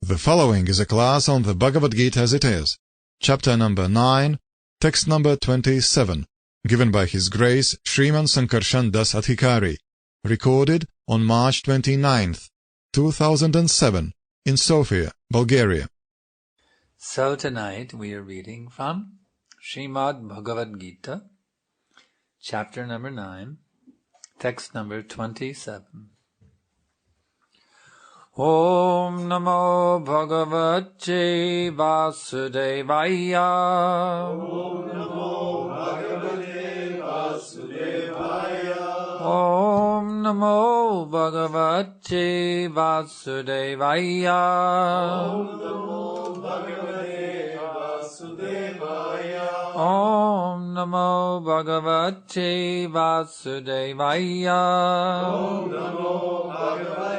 The following is a class on the Bhagavad Gita as it is, chapter number 9, text number 27, given by His Grace Sriman Sankarshan Das Adhikari, recorded on March 29th, 2007, in Sofia, Bulgaria. So tonight we are reading from Srimad Bhagavad Gita, chapter number 9, text number 27. Om Namo Bhagavate Vasudevaya. Om Namo Bhagavate Vasudevaya. Om Namo Bhagavate Vasudevaya. Om Namo Bhagavate Vasudevaya. Om Namo Bhagavate Vasudevaya. Om Namo Bhagavate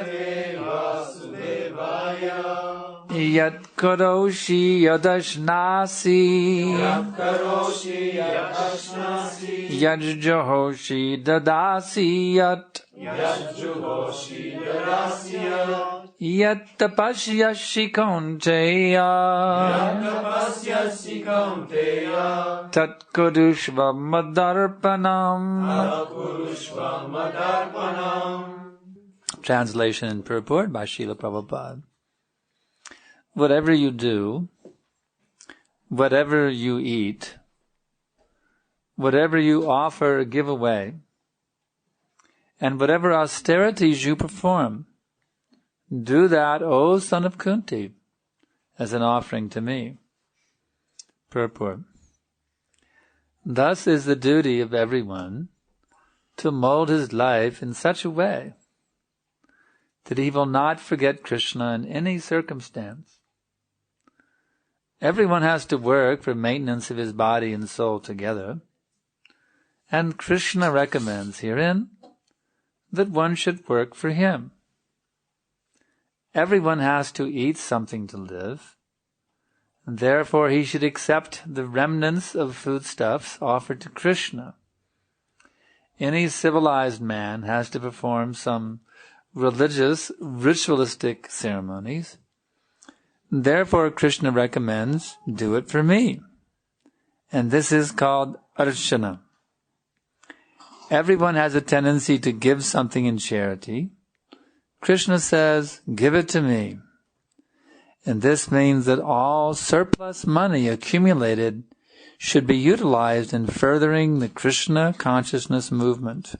Yat karoshi yadashnasi. Yat karoshi yadashnasi. Yat johoshi dadasi yat. Yat juhoshi dadasi yat. Yat tapasyashi kaunteya. Yat tapasyashi kaunteya. Tat kurushva madarpanam. Tat kurushva madarpanam. Translation and purport by Srila Prabhupada. Whatever you do, whatever you eat, whatever you offer or give away, and whatever austerities you perform, do that, O son of Kunti, as an offering to me. Purport. Thus is the duty of everyone to mold his life in such a way that he will not forget Krishna in any circumstance. Everyone has to work for maintenance of his body and soul together, and Krishna recommends herein that one should work for him. Everyone has to eat something to live, and therefore he should accept the remnants of foodstuffs offered to Krishna. Any civilized man has to perform some religious, ritualistic ceremonies. Therefore, Krishna recommends, do it for me. And this is called archana. Everyone has a tendency to give something in charity. Krishna says, give it to me. And this means that all surplus money accumulated should be utilized in furthering the Krishna consciousness movement.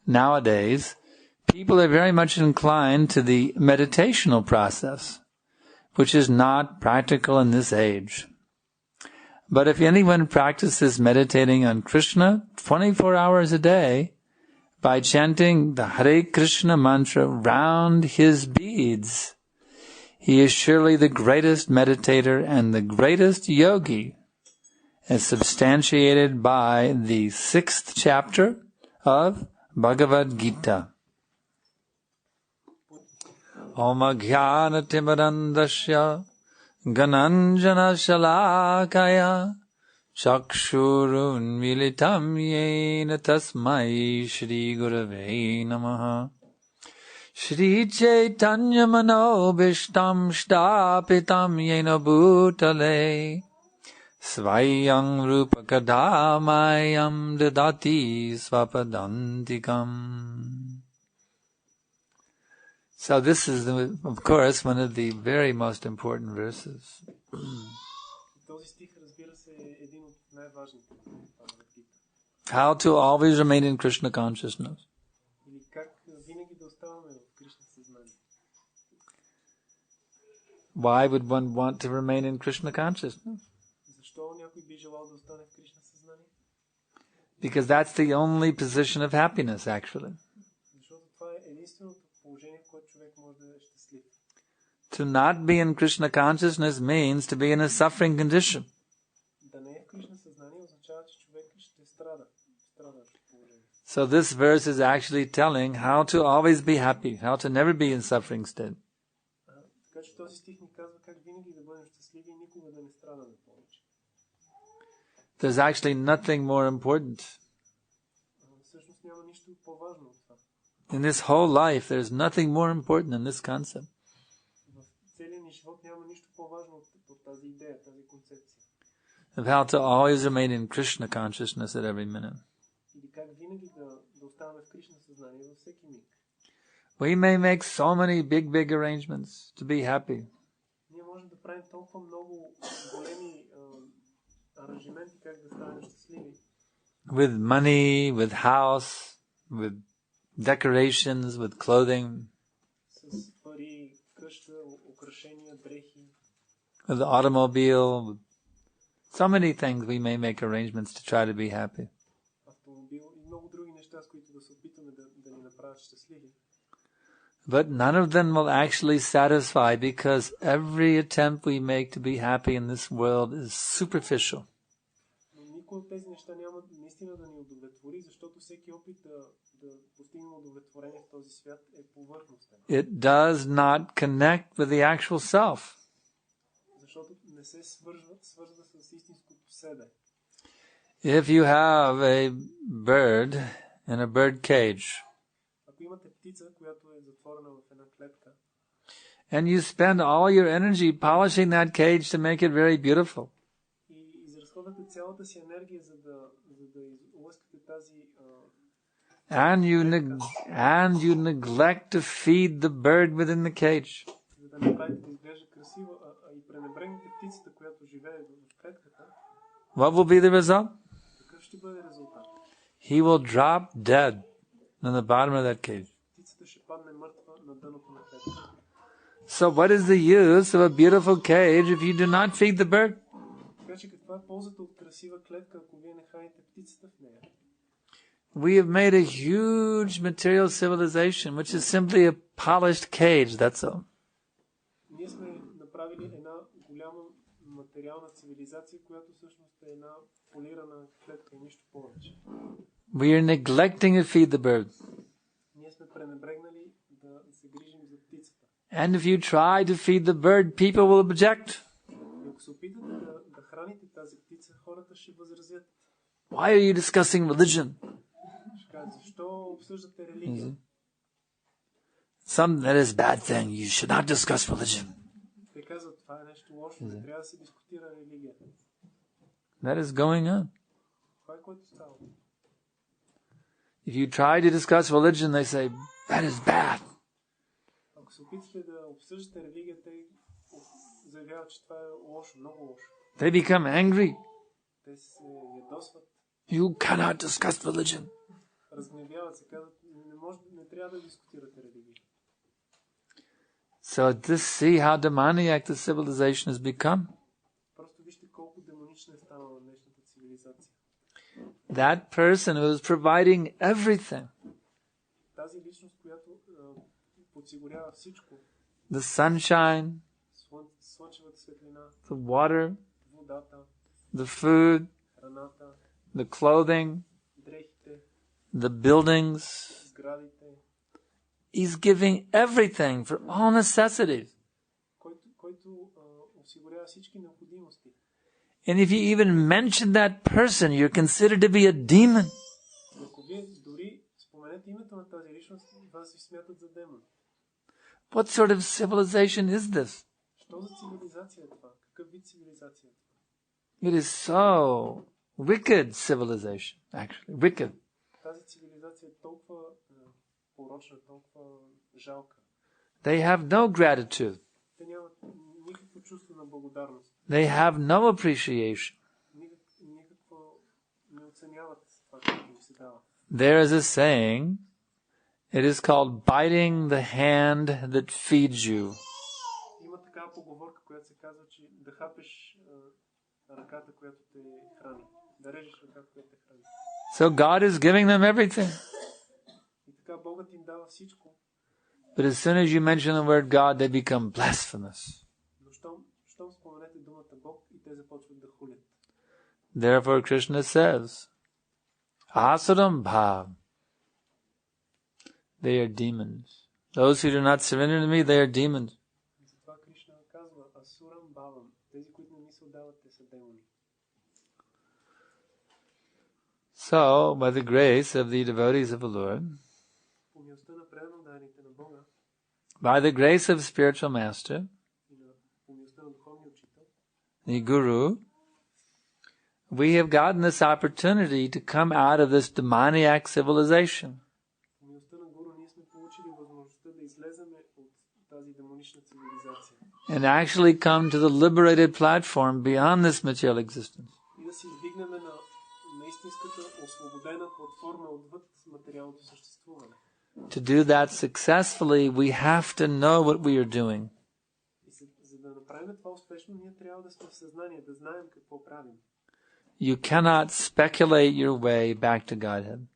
Nowadays, people are very much inclined to the meditational process, which is not practical in this age. But if anyone practices meditating on Krishna 24 hours a day by chanting the Hare Krishna mantra round his beads, he is surely the greatest meditator and the greatest yogi, as substantiated by the 6th chapter of Bhagavad Gita. Om Jnana Timirandasya Gananjana Shalakaya Chakshurun Militam Yena Tasmai Shri Gurave Namaha Shri Chaitanya Manobishtam Shtapitam Yena Bhutale Svayam Rupa Kadamayam Dadati Svapadantikam. So this is, of course, one of the very most important verses. How to always remain in Krishna consciousness. Why would one want to remain in Krishna consciousness? Because that's the only position of happiness, actually. To not be in Krishna consciousness means to be in a suffering condition. So this verse is actually telling how to always be happy, how to never be in suffering state. There's actually nothing more important. In this whole life, there's nothing more important than this concept. духовния живот няма нищо по-важно от тази идея, тази концепция. Of how to always remain in Krishna consciousness at every minute. Или как винаги да оставаме в Кришна съзнание във всеки миг. We may make so many big arrangements to be happy. Ние можем да правим толкова много големи аранжименти как да станем щастливи. With money, with house, with decorations, with clothing. С пари, къща, украшения, дрехи. With the automobile. With so many things we may make arrangements to try to be happy. Автомобил и много други неща, с които да се опитаме да ни направят щастливи. But none of them will actually satisfy because every attempt we make to be happy in this world is superficial. Но никой от тези неща няма наистина да ни удовлетвори, защото всеки опит да постигнем удовлетворение в този свят е повърхностен. It does not connect with the actual self. Защото не се свързва с истинското себе. If you have a bird in a bird cage, Ако имате птица, която е затворена в една клетка, and you spend all your energy polishing that cage to make it very beautiful, и изразходвате цялата си енергия, за да излъскате тази and you neglect to feed the bird within the cage, за да направите да изглежда красиво, и пренебрегнете птицата, която живее в клетката, what will be the result? какъв ще бъде резултат? He will drop dead in the bottom of that cage. Птицата ще падне мъртва на дъното на клетката. So what is the use of a beautiful cage if you do not feed the bird? Така че каква е ползата от красива клетка, ако вие не храните птицата в нея? We have made a huge material civilization, which is simply a polished cage, that's all. Ние сме направили една голяма материална цивилизация, която всъщност е една полирана клетка и нищо повече. We are neglecting to feed the bird. Ние сме пренебрегнали да се грижим за птицата. And if you try to feed the bird, people will object. И ако се опитате да храните тази птица, хората ще възразят. Why are you discussing religion? Ще кажат, защо обсъждате религия? That is a bad thing. You should not discuss religion. Те казват, това е нещо лошо, не трябва да се дискутира религията. That is going on. Това е което става. If you try to discuss religion, they say, that is bad. Ако се опитате да обсъждате религията, заявяват, че това е лошо, много лошо. They become angry. Те се ядосват. You cannot discuss religion. Разгневяват се, казват, не трябва да дискутирате религия. So just see how demoniac the civilization has become. Просто вижте колко демонична е станала днешната цивилизация. That person who is providing everything. Тази личност, която подсигурява всичко. The sunshine, слънчевата светлина, the water, водата, the food, храната, the clothing, дрехите, the buildings. сградите. He's giving everything for all necessities. Който осигурява всички необходимости. And if you even mention that person, you're considered to be a demon. Ако вие дори споменете името на тази личност, вас ви смятат за демон. What sort of civilization is this? Що за цивилизация е това? Какъв вид цивилизация е това? It is so wicked civilization, actually. Wicked. Тази цивилизация е толкова порочна, толкова жалка. They have no gratitude. Те нямат никакво чувство на благодарност. They have no appreciation. Никакво не оценяват това, което им се дава. There is a saying, it is called biting the hand that feeds you. Има такава поговорка, която се казва, че да хапеш ръката, която те храни. Да режеш ръката, която те храни. So God is giving them everything. И така Богът им дава всичко. But as soon as you mention the word God, they become blasphemous. Но щом споменете думата Бог и те започват да хулят. Therefore Krishna says, Asuram bhav. They are demons. Those who do not surrender to me, they are demons. Затова Кришна казва, Асурам бавам. Тези, които не ми се отдават, те са демони. So, by the grace of the devotees of the Lord, По милостта на преданно дарените на Бога by the grace of spiritual master, и на the Guru, we have gotten this opportunity to come out of this demoniac civilization. And actually come to the liberated platform beyond this material existence. To do that successfully, we have to know what we are doing. You cannot speculate your way back to Godhead.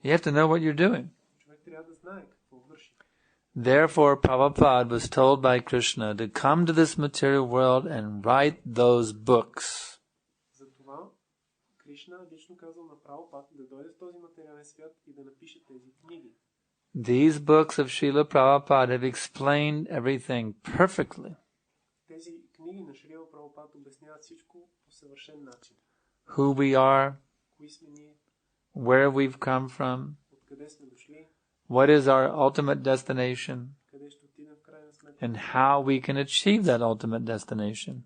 You have to know what you're doing. Therefore, Prabhupada was told by Krishna to come to this material world and write those books. These books of Srila Prabhupada have explained everything perfectly. Who we are, where we've come from, what is our ultimate destination, and how we can achieve that ultimate destination.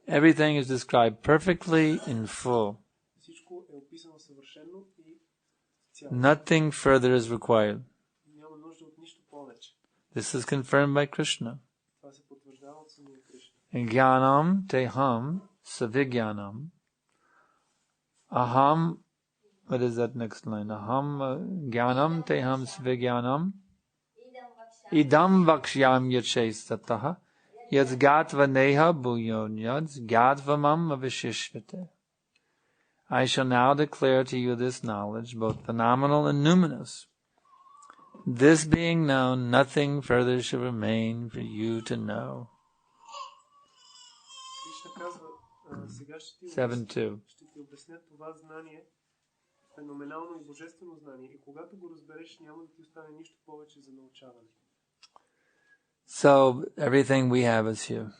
Everything is described perfectly in full. Nothing further is required. This is confirmed by Krishna. Jnanam teham savigyanam. Aham, what is that next line? Aham jnanam teham savigyanam. Idam vakshyam yachesataha. Yaz gatva neha bhuyon yaz gatva mam avishishvate. I shall now declare to you this knowledge, both phenomenal and numinous. This being known, nothing further shall remain for you to know. 7.2. So, everything we have is here.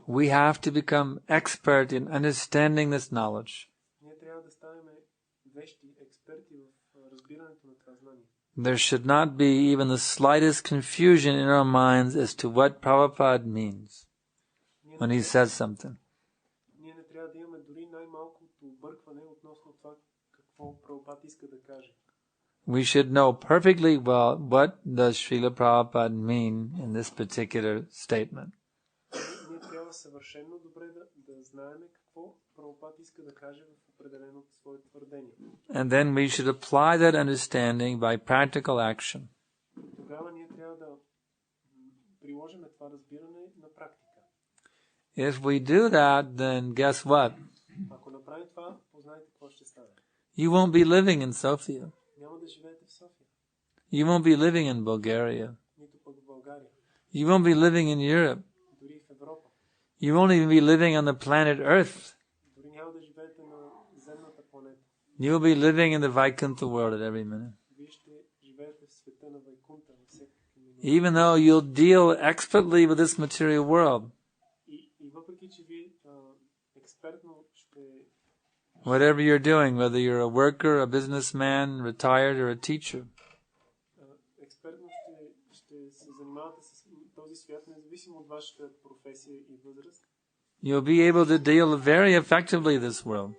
We have to become expert in understanding this knowledge. There should not be even the slightest confusion in our minds as to what Prabhupada means when he says something. We should know perfectly well what does Srila Prabhupada mean in this particular statement. And then we should apply that understanding by practical action. If we do that, then guess what? You won't be living in Sofia. You won't be living in Bulgaria. You won't be living in Europe. You won't even be living on the planet Earth. You will be living in the Vaikuntha world at every minute. Even though you'll deal expertly with this material world. Whatever you're doing, whether you're a worker, a businessman, retired, or a teacher. You'll be able to deal very effectively this world.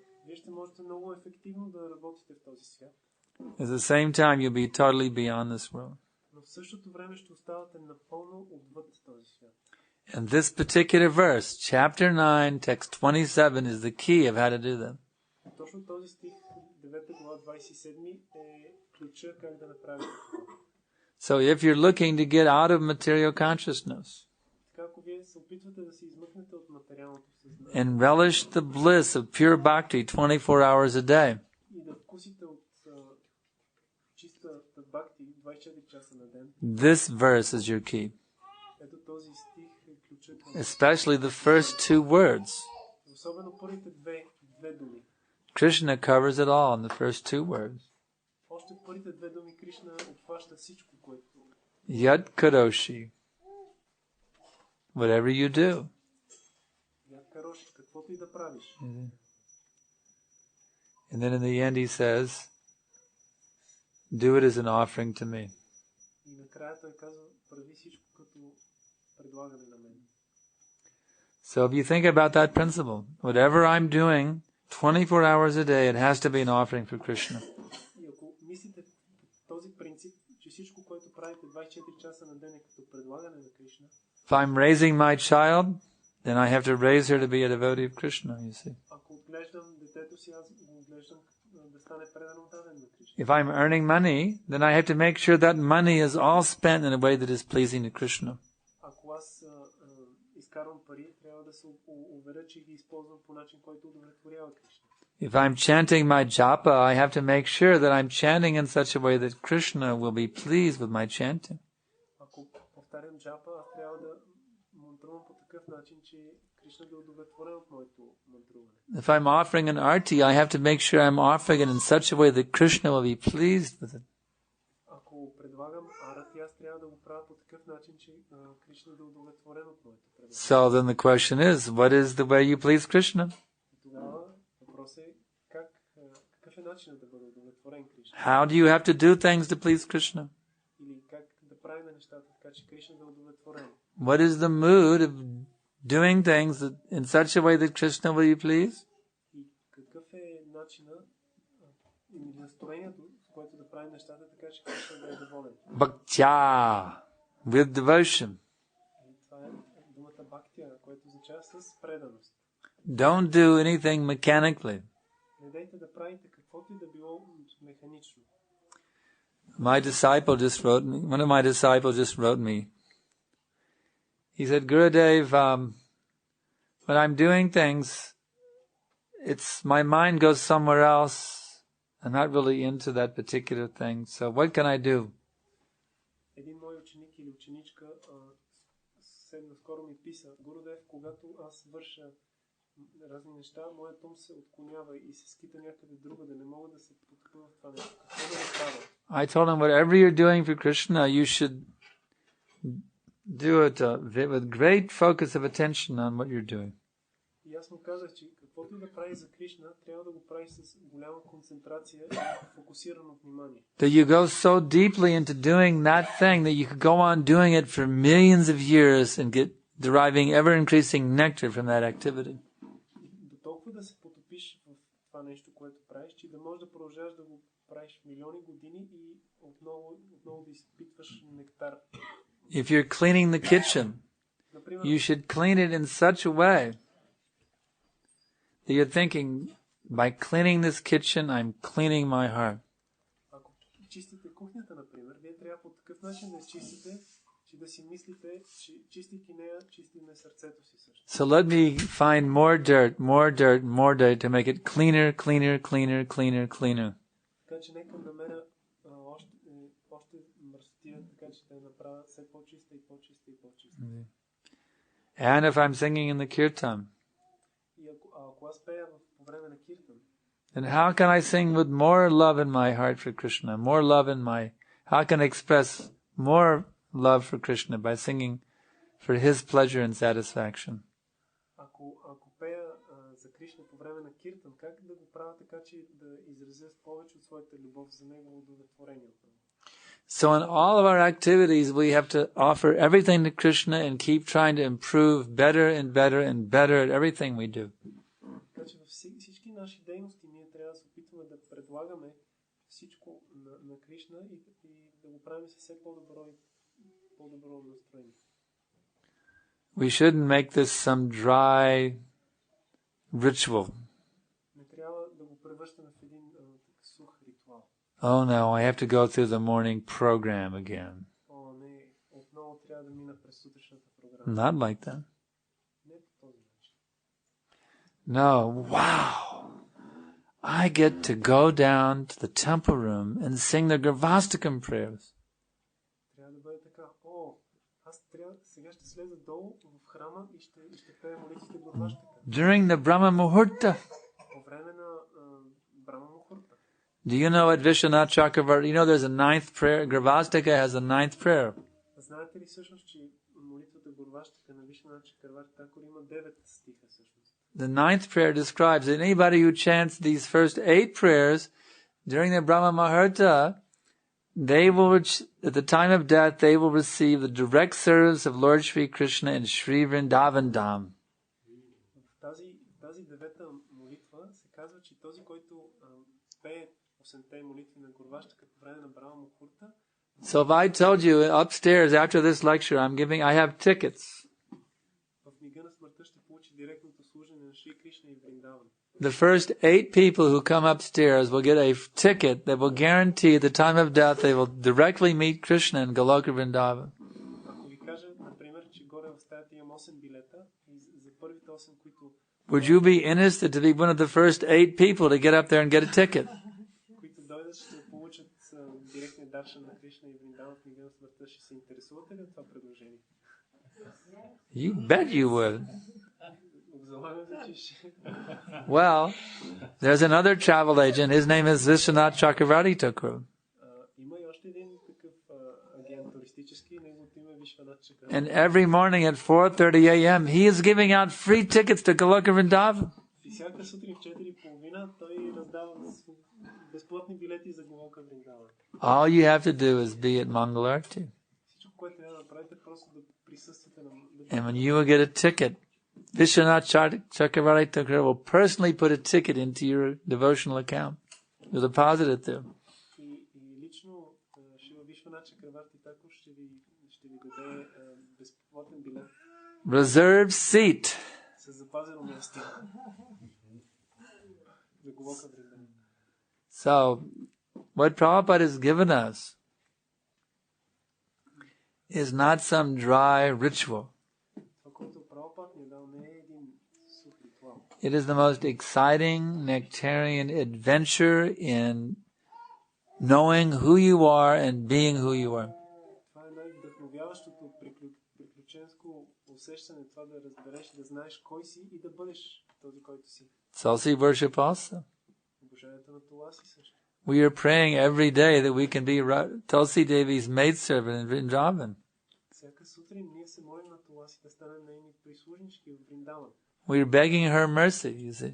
At the same time, you'll be totally beyond this world. And this particular verse, chapter 9, text 27, is the key of how to do that. So if you're looking to get out of material consciousness and relish the bliss of pure bhakti 24 hours a day, this verse is your key. Especially the first two words. Krishna covers it all in the first two words. Yat karoshi. Whatever you do. And then in the end he says, do it as an offering to me. И накрая той казва, прави всичко като предлагане на мен. So if you think about that principle, whatever I'm doing 24 hours a day, it has to be an offering for Krishna. И ако мислите този принцип, че всичко, което правите 24 часа на ден е като предлагане на Кришна, If I'm raising my child, then I have to raise her to be a devotee of Krishna, you see. ако отглеждам детето си, аз го отглеждам да стане предано даден на Кришна. If I'm earning money, then I have to make sure that money is all spent in a way that is pleasing to Krishna. Ако аз изкарвам пари, трябва да се уверя, че ги използвам по начин, който удовлетворява Кришна. If I'm chanting my japa, I have to make sure that I'm chanting in such a way that Krishna will be pleased with my chanting. Ако повтарям джапа, аз трябва да мантрувам по такъв начин, че Кришна да е удовлетворен от моето мантруване. If I'm offering an arti, I have to make sure I'm offering it in such a way that Krishna will be pleased with it. Ако предлагам арати, аз трябва да го правя по такъв начин, че Кришна да е удовлетворен от моето предлагане. So then the question is, what is the way you please Krishna? И тогава въпросът е какъв е начинът да бъде удовлетворен Кришна? How do you have to do things to please Krishna? Или как да правим нещата така, че Кришна да е удовлетворен? What is the mood of doing things in such a way that Krishna will be pleased? И какъв е начинът или настроението, с което да правим нещата така, че Кришна да е доволен? Bhaktya, with devotion. И това е думата бхактия, което означава с преданост. Don't do anything mechanically. Не дайте да правите каквото и да било механично. One of my disciples just wrote me. He said, Gurudev, when I'm doing things, my mind goes somewhere else. I'm not really into that particular thing. So what can I do? Един мой ученик или ученичка скоро ми писа, Гурудев, когато аз върша разни неща, моят ум се отклонява и се скита някъде друга, да не мога да се потъпя в това нещо. Какво да става? I told him, whatever you're doing for Krishna, you should do it with great focus of attention on what you're doing. И аз му казах, че каквото и да прави за Кришна, трябва да го прави с голяма концентрация и фокусирано внимание. That you go so deeply into doing that thing that you could go on doing it for millions of years and deriving ever-increasing nectar from that activity. До толкова да се потопиш в това нещо, което правиш, че да можеш да продължаваш да го правиш милиони години и отново да изпитваш нектар. If you're cleaning the kitchen, you should clean it in such a way that you're thinking, by cleaning this kitchen, I'm cleaning my heart. Ако чистите кухнята, например, вие трябва по такъв начин да изчистите, че да си мислите, че чистейки нея, чистиме сърцето си също. So let me find more dirt to make it cleaner. Така че нека намеря още мръсотия, така че да я направя все по-чиста и по-чиста и по-чиста. And if I'm singing in the kirtan, И ако аз пея по време на киртан, then how can I sing with more love in my heart for Krishna? How can I express more love for Krishna by singing for his pleasure and satisfaction? Ако пея за Кришна по време на киртан, как да го правя така, че да изразя повече от своята любов за негово удовлетворение? So in all of our activities, we have to offer everything to Krishna and keep trying to improve better at everything we do. Така че във всички наши дейности ние трябва да се опитваме да предлагаме всичко на Кришна и да го правим със все по-добро настроение. We shouldn't make this some dry ritual. Не трябва да го превръщаме в един сух ритуал. Oh no, I have to go through the morning program again. О, не, отново трябва да мина през сутрешната програма. Not like that. Не по този начин. No, wow. I get to go down to the temple room and sing the Gravastakam prayers. Трябва да бъде така. О, аз сега ще слеза долу в храма и ще пея молитвите Граваштака. During the Brahma Muhurta. По време на Брахма Мухурта. Do you know at Vishwanath Chakravarti, there's a ninth prayer, Gravastaka has a ninth prayer. Знаете ли всъщност, че молитвата Граваштака на Вишванат Чакраварти Такур има 9 стиха всъщност? The ninth prayer describes that anybody who chants these first 8 prayers during the Brahma Muhurta at the time of death, they will receive the direct service of Lord Shri Krishna in Shri Vrindavan Dham. Тази девета молитва се казва, че този, който пее 8-те молитви на Горващака по време на Брахма Мухурта. So if I told you upstairs after this lecture I have tickets. В мига на смъртта ще получи директното служене на Шри Кришна и Вриндаван. The first 8 people who come upstairs will get a ticket that will guarantee at the time of death they will directly meet Krishna in Goloka Vrindavan. Ако ви кажа, например, че горе в стаята имам 8 билета и за първите 8, които Would you be interested to be one of the first 8 people to get up there and get a ticket? които дойдат ще получат директния даршан на Кришна и Вриндаван в мига на смъртта, ще се интересувате ли от това предложение? You bet you would. Well, there's another travel agent. His name is Vishwanath Chakravarti Thakur. And every morning at 4:30 a.m., he is giving out free tickets to Goloka Vrindavan. All you have to do is be at Mangalarti. And when you will get a ticket, Vishwanath Chakravarti Thakur will personally put a ticket into your devotional account. You'll deposit it there. Reserved seat. So, what Prabhupada has given us is not some dry ritual. It is the most exciting, nectarian adventure in knowing who you are and being who you are. Tulsi worship also. We are praying every day that we can be Tulsi Devi's maidservant in Vrindavan. We're begging her mercy, you see.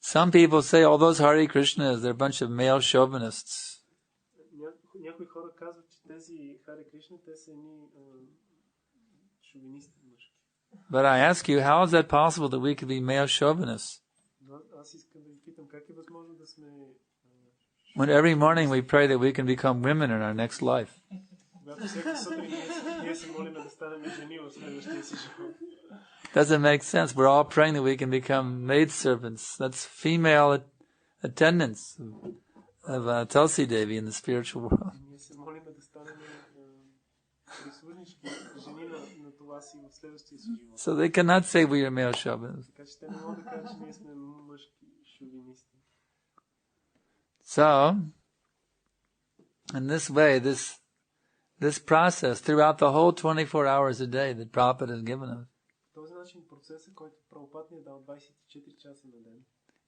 Some people say, all those Hare Krishnas, they're a bunch of male chauvinists. But I ask you, how is that possible that we could be male chauvinists? When every morning we pray that we can become women in our next life. Doesn't make sense. We're all praying that we can become maidservants. That's female attendants of Tulsi Devi in the spiritual world. So they cannot say we are male chauvinists. So, in this way, this process throughout the whole 24 hours a day that Prabhupada has given us.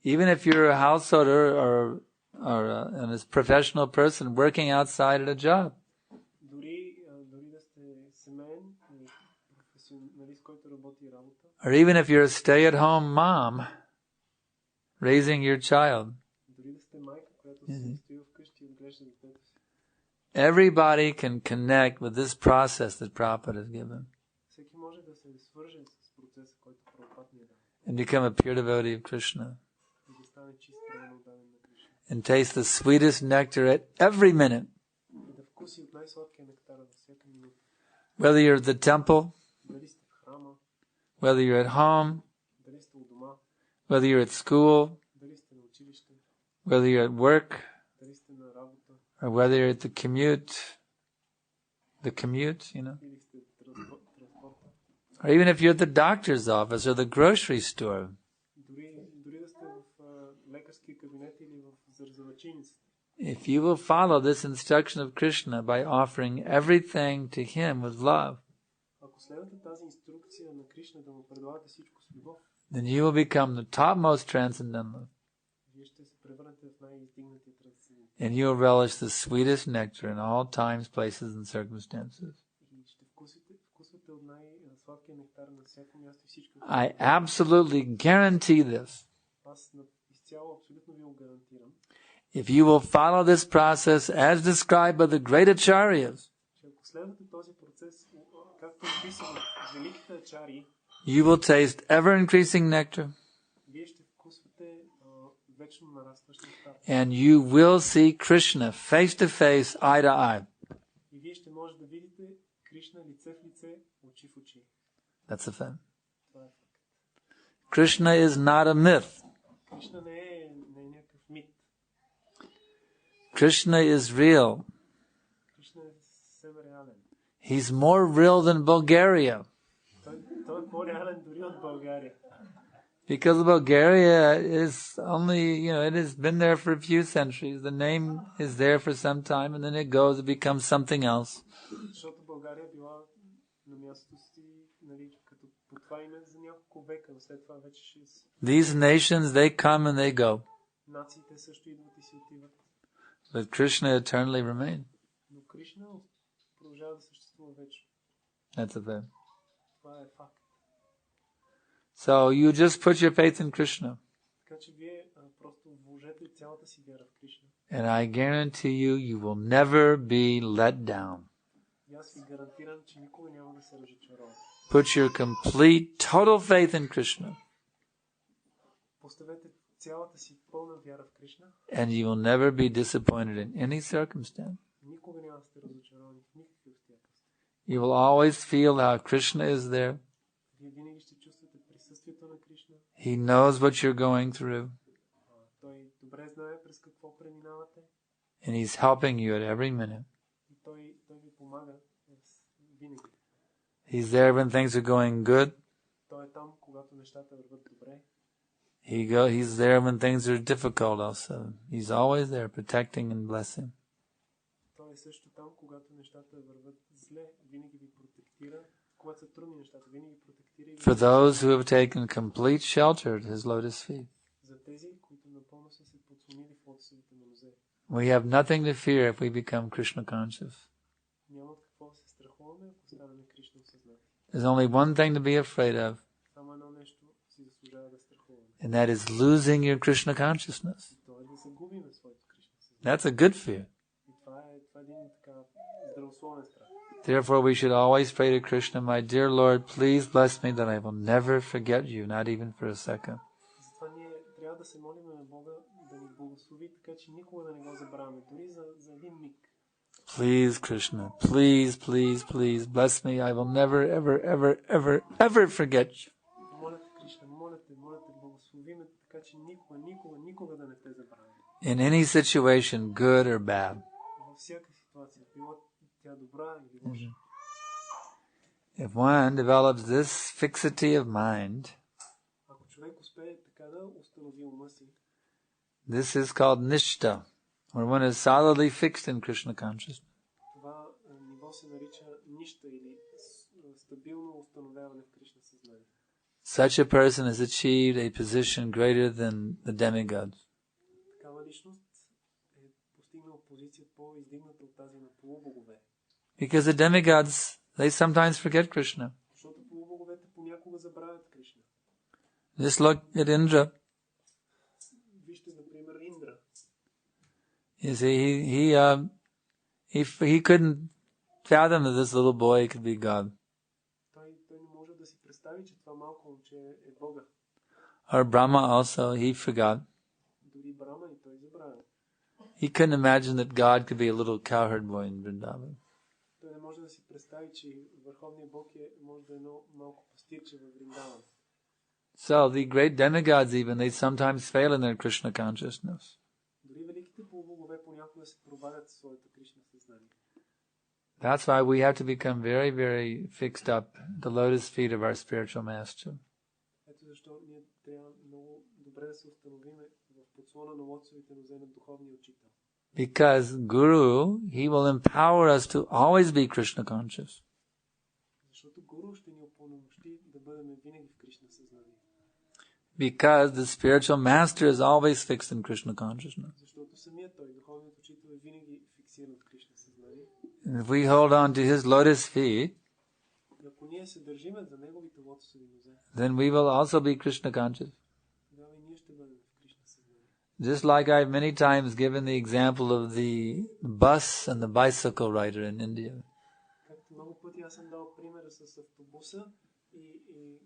Even if you're a householder or a professional person working outside at a job. Or even if you're a stay-at-home mom raising your child. Mm-hmm. Everybody can connect with this process that Prabhupada has given and become a pure devotee of Krishna and taste the sweetest nectar at every minute. Whether you're at the temple, whether you're at home, whether you're at school, whether you're at work, or whether you're at the commute, you know. Or even if you're at the doctor's office or the grocery store. If you will follow this instruction of Krishna by offering everything to him with love, then you will become the topmost transcendental. And you will relish the sweetest nectar in all times, places, and circumstances. I absolutely guarantee this. If you will follow this process as described by the great acharyas, Ако следвате този процес, както описан от великите ачари, you will taste ever-increasing nectar, вие ще вкусвате вечно нарастващ нектар. and you will see Krishna face to face, eye to eye. И вие ще може да видите Кришна лице в лице, очи в очи. That's a fact. Това е факт. Krishna is not a myth. Кришна не е някакъв мит. Krishna is real. Кришна е съвсем реален. He's more real than Bulgaria. Той е по-реален дори от България. Because Bulgaria is only, it has been there for a few centuries. The name is there for some time and then it goes, it becomes something else. Защото България била на мястото си, като по това име за няколко века, но след това вече ще... These nations, they come and they go. Нациите също идват и си отиват. But Krishna eternally remains. Но Кришна продължава да съществува вечно. That's a fact. Това е факт. So you just put your faith in Krishna. Така че вие просто вложете цялата си вяра в Кришна. And I guarantee you, you will never be let down. И аз ви гарантирам, че никога няма да се разочаровате. Put your complete, total faith in Krishna. Поставете цялата си пълна вяра в Кришна. And you will never be disappointed in any circumstance. Никога няма да сте разочаровани в никакви обстоятелства. You will always feel how Krishna is there. Вие винаги ще чувствате присъствието на Кришна. He knows what you're going through. Той добре знае през какво преминавате. And He's helping you at every minute. И той ви помага винаги. He's there when things are going good. Той е там, когато нещата върват добре. He's there when things are difficult also. He's always there protecting and blessing. Той е също там, когато нещата върват зле, винаги ви протектира. Когато са трудни нещата, винаги протектира. For those who have taken complete shelter at His lotus feet. За тези, които напълно са се подслонили в лотосовите му нозе. We have nothing to fear if we become Krishna conscious. Няма какво да се страхуваме, ако станем Кришна осъзнати. There's only one thing to be afraid of, Само едно нещо си заслужава да страхуваме. and that is losing your Krishna consciousness. И то е да загубим своето Кришна съзнание. That's a good fear. И това е един така здравословен страх. Therefore, we should always pray to Krishna, my dear Lord, please bless me that I will never forget you, not even for a second. Затова ние трябва да се молим на Бога да ни благослови, така че никога да не го забравяме, дори за един миг. Please, Krishna, please, please, please bless me. I will never, ever, ever, ever, ever forget you. Молете, Кришна, молете, благослови ме, така че никога да не те забравяме. In any situation, good or bad. Във всяка ситуация, било тя добра или лоша. If one develops this fixity of mind, Ако човек успее така да установи ума си, this is called nishta, where one is solidly fixed in Krishna consciousness. това ниво се нарича нища или стабилно установяване в Кришна съзнание. Such a person has achieved a position greater than the demigods. Такава личност е постигнала позиция по-издигната от тази на полубогове. Because the demigods, they sometimes forget Krishna. Защото полубоговете понякога забравят Кришна. Just look at Indra. Вижте, например, Индра. You see, he couldn't fathom that this little boy could be God. Той не може да си представи, че това малко момче е Бога. Or Brahma also, he forgot. Дори Брама и той забравя. He couldn't imagine that God could be a little cowherd boy in Vrindavan. Той не може да си представи, че Върховният Бог може да е едно малко пастирче във Вриндаван. So the great demigods even, they sometimes fail in their Krishna consciousness. Дори великите полубогове понякога се провалят в своето Кришна съзнание. That's why we have to become very, very fixed up at the lotus feet of our spiritual master. Ето защо ние трябва много добре да се установиме в подслона на лотосовите нозе на духовния учител. Because Guru, he will empower us to always be Krishna conscious. Защото Гуру ще ни упълномощи да бъдем винаги в Кришна съзнание. Because the spiritual master is always fixed in Krishna consciousness. Защото самият той, духовният учител, е винаги фиксиран в Кришна съзнание. And if we hold on to his lotus feet, И ако ние се държиме за неговите лотосови нозе, then we will also be Krishna conscious. тогава и ние ще бъдем в Кришна съзнание. Just like I've many times given the example of the bus and the bicycle rider in India. Както много пъти аз съм дал примера с автобуса и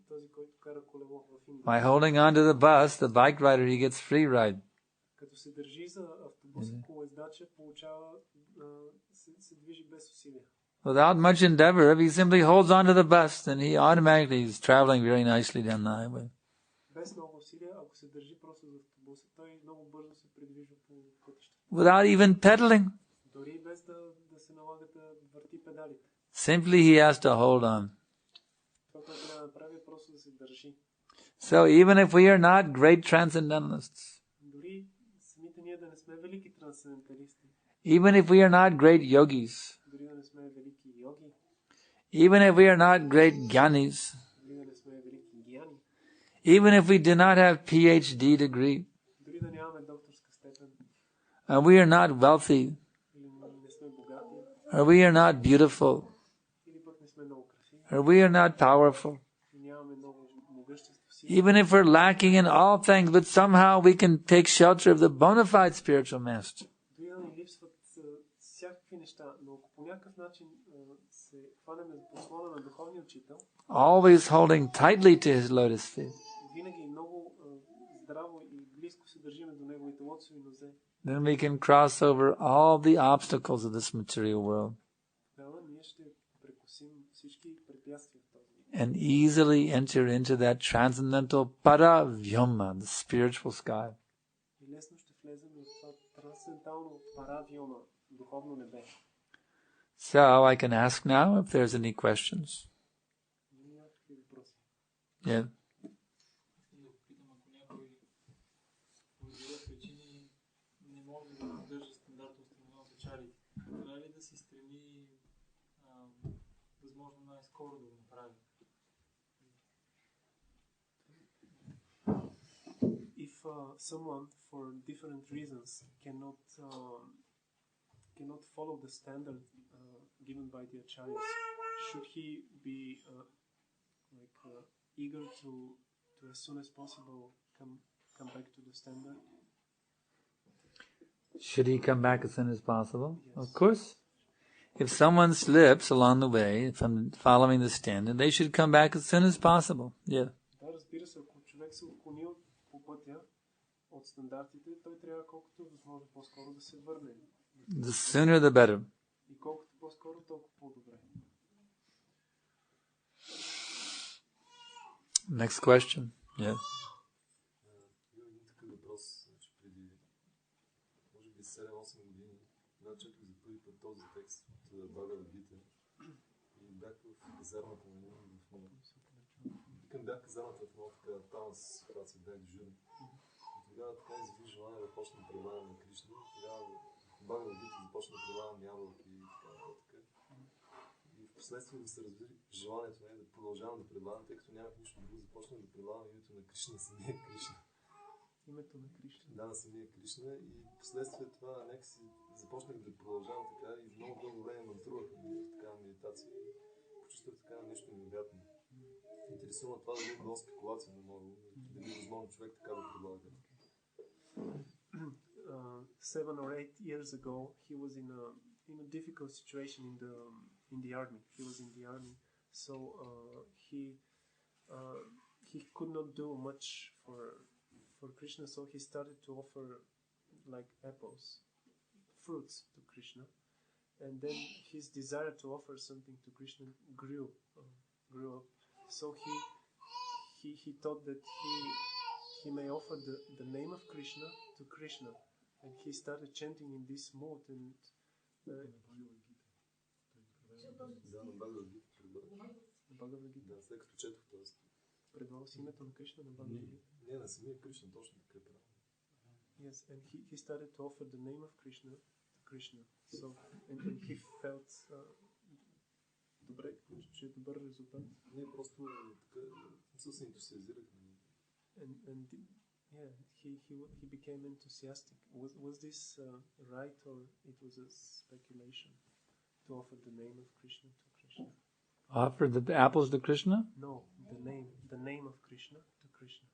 този, който кара колело в Индия. By holding on to the bus, the bike rider, he gets free ride. Като се държи за автобуса, колоездача получава, се движи без усилия. Without much endeavor, if he simply holds on to the bus, then he automatically is traveling very nicely down the highway. Без много усилия, ако се държи просто за автобуса, той много бързо се придвижва по пътищата. Without even pedaling. Дори без да се налага да върти педалите. Simply he has to hold on. Това, което трябва да направи, е просто да се държи. So even if we are not great transcendentalists, Дори самите ние да не сме велики трансценденталисти, even if we are not great yogis, дори да не сме велики йоги, even if we are not great gyanis, дори да не сме велики гияни, even if we do not have PhD degree, дори да нямаме докторска степен, and we are not wealthy, или не сме богати, or we are not beautiful, или пък не сме много красиви, or we are not powerful, и нямаме много могъщество си, even if we're lacking in all things, but somehow we can take shelter of the bona fide spiritual master. дори да ни липсват всякакви неща, но ако по някакъв начин се хванем за подслона на духовния учител, Always holding tightly to his lotus feet, винаги много здраво и близко се държиме до неговите лотосови нозе, then we can cross over all the obstacles of this material world тогава ние ще прекосим всички препятствия в този мир. and easily enter into that transcendental paravyoma, the spiritual sky. И лесно ще влезем в това трансцендентално паравиома, духовно небе. So I can ask now if there's any questions. Някакви въпроси. Yeah. Ако някой по друга причини не може да поддържа стандарта установен от началите, трябва ли да се стреми възможно най-скоро да го направи? If someone, for different reasons, cannot follow the standard given by the acharyas, should he be eager to as soon as possible come back to the standard? Should he come back as soon as possible? Yes. Of course. If someone slips along the way from following the standard, they should come back as soon as possible. Yeah. Да, разбира се, ако човек се отклонил по пътя от стандартите, той трябва колкото възможно по-скоро да се върне. The sooner the better. И колкото по-скоро, толкова по-добре. Next question. Yeah. Имам един такъв въпрос, преди може би 7-8 години, когато четох за първи път този текст от Бхагавад Гита и бях в казармата на един бях казармата в едно така Талас, когато се бях дежурен. И тогава така изяви желание да почна да предавам на Кришна. Тогава в Бхагавад Гита започна да предавам ябълки и така нататък. И впоследствие да се разви желанието да продължавам да предавам, тъй като нямах нищо друго, започнах да предавам името на Кришна, самия Кришна. Името на Кришна. Да, на самия Кришна и последствие това някакси започнах да продължавам така и много дълго време мантрувах в такава медитация и почувствах така нещо невероятно. Интересува това да е било спекулация на много, дали е възможно човек така да предлага. 7 or 8 years ago, he was in a difficult situation in the army. He was in the army, so he could not do much for Krishna. So he started to offer like apples, fruits to Krishna, and then his desire to offer something to Krishna grew up. So he thought that he may offer the name of Krishna to Krishna. And he started chanting in this mood and Да, на Бхагавад Гита предлагам. Бхагавад Гита. Да, след като четох този. Предлагал си името на Кришна на Бхагавад Гита. Не, на самия Кришна точно така е правил. Yes, and he started to offer the name of Krishna to Krishna. So and he felt добре, че е добър резултат. Не, просто така се ентусиазирах. And yeah, he became enthusiastic. Was this right or it was a speculation to offer the name of Krishna to Krishna? Offer the apples to Krishna? No, the name of Krishna to Krishna.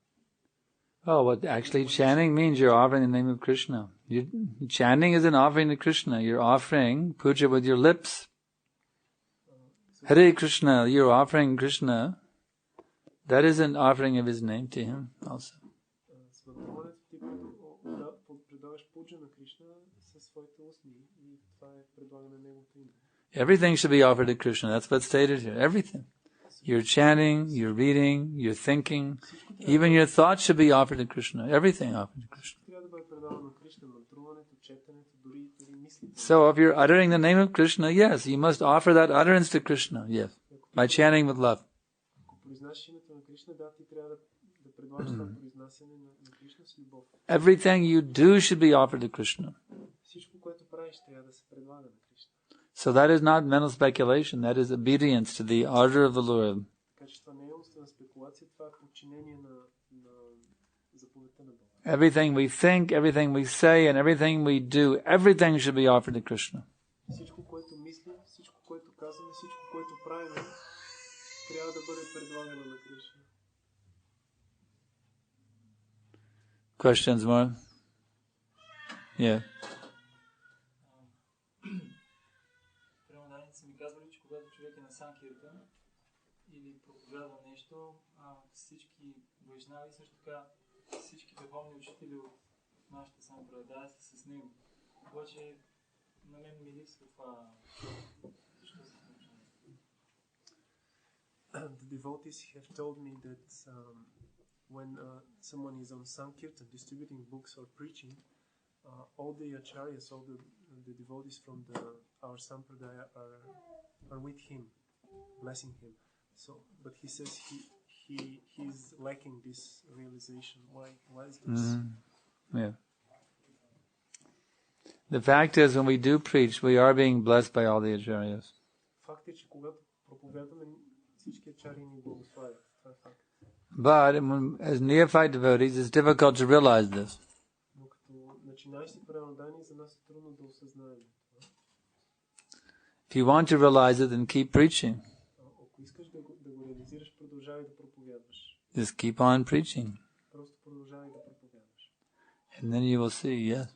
Oh, what actually chanting means, you're offering the name of Krishna. Chanting is an offering to Krishna. You're offering puja with your lips. Hare Krishna, you're offering Krishna. That is an offering of his name to him also. Everything should be offered to Krishna. That's what's stated here. Everything. Your chanting, your reading, your thinking, even your thoughts should be offered to Krishna. Everything offered to Krishna. So if you're uttering the name of Krishna, yes, you must offer that utterance to Krishna, yes, by chanting with love. Everything you do should be offered to Krishna. So that is not mental speculation, that is obedience to the order of the Lord. Everything we think, everything we say, and everything we do, everything should be offered to Krishna. Questions more? Yeah. Или проповядва нещо, всички вайшнави, също така всички духовни учители от нашата сампрадая са с него. Обаче на мен ми липсва това. Защо се случва? The devotees have told me that when someone is on Sankirtan distributing books or preaching, all the acharyas, all the devotees from our sampradaya are with him, blessing him. So, but he says he's lacking this realization. Why is this? Yeah. The fact is, when we do preach, we are being blessed by all the acharyas. Факт е, че когато проповядваме, всички ачарии ни благославят. Това е факт. But as neophyte devotees, it's difficult to realize this. Но като начинаещи преданодайни, за нас е трудно да осъзнаем. If you want to realize it, then keep preaching. Just keep on preaching. And then you will see, yes.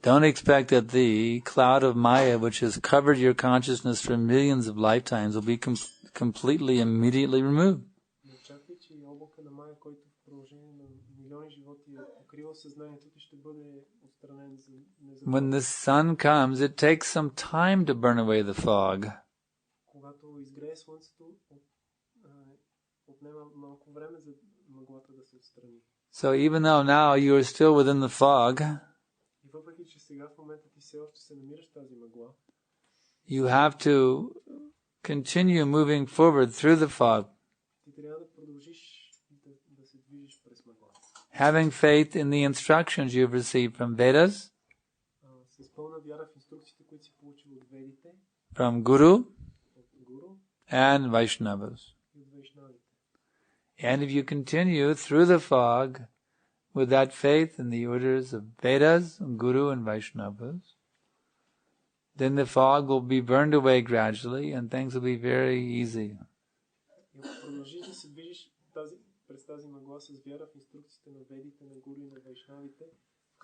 Don't expect that the cloud of Maya, which has covered your consciousness for millions of lifetimes, will be completely, immediately removed. When the sun comes, it takes some time to burn away the fog. So even though now you are still within the fog, you have to continue moving forward through the fog, having faith in the instructions you've received from Vedas, from Guru, and Vaishnavas. And if you continue through the fog with that faith in the orders of Vedas, Guru, and Vaishnavas, then the fog will be burned away gradually and things will be very easy.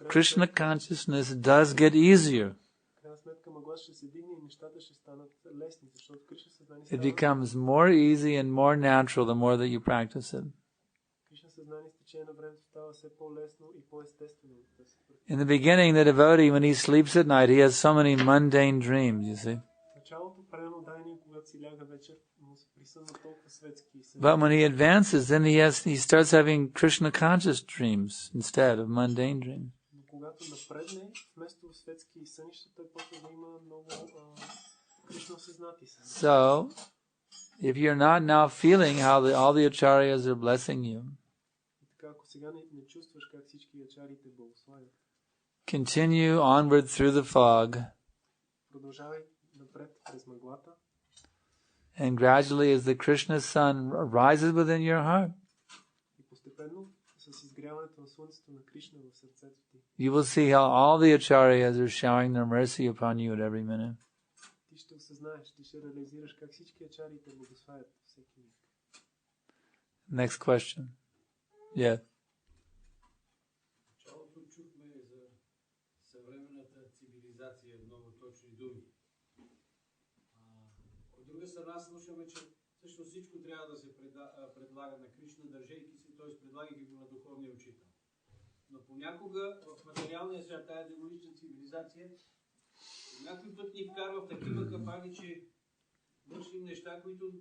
Krishna consciousness does get easier. It becomes more easy and more natural the more that you practice it. In the beginning, the devotee, when he sleeps at night, he has so many mundane dreams, you see. But when he advances, then he starts having Krishna conscious dreams instead of mundane dreams. So, if you're not now feeling how all the acharyas are blessing you, continue onward through the fog, and gradually as the Krishna sun rises within your heart, you will see how all the acharyas are showering their mercy upon you at every minute. Next question. Yeah. Началото чухме за съвременната цивилизация, много точни думи. От друга страна слушаме, че всъщност всичко трябва да се предлага на Кришна, държейки се, т.е. предлагайки го на духовния учител. Но понякога в материалния свят, тая демонична цивилизация, някой път ни вкарва в такива капани, че вършим неща, които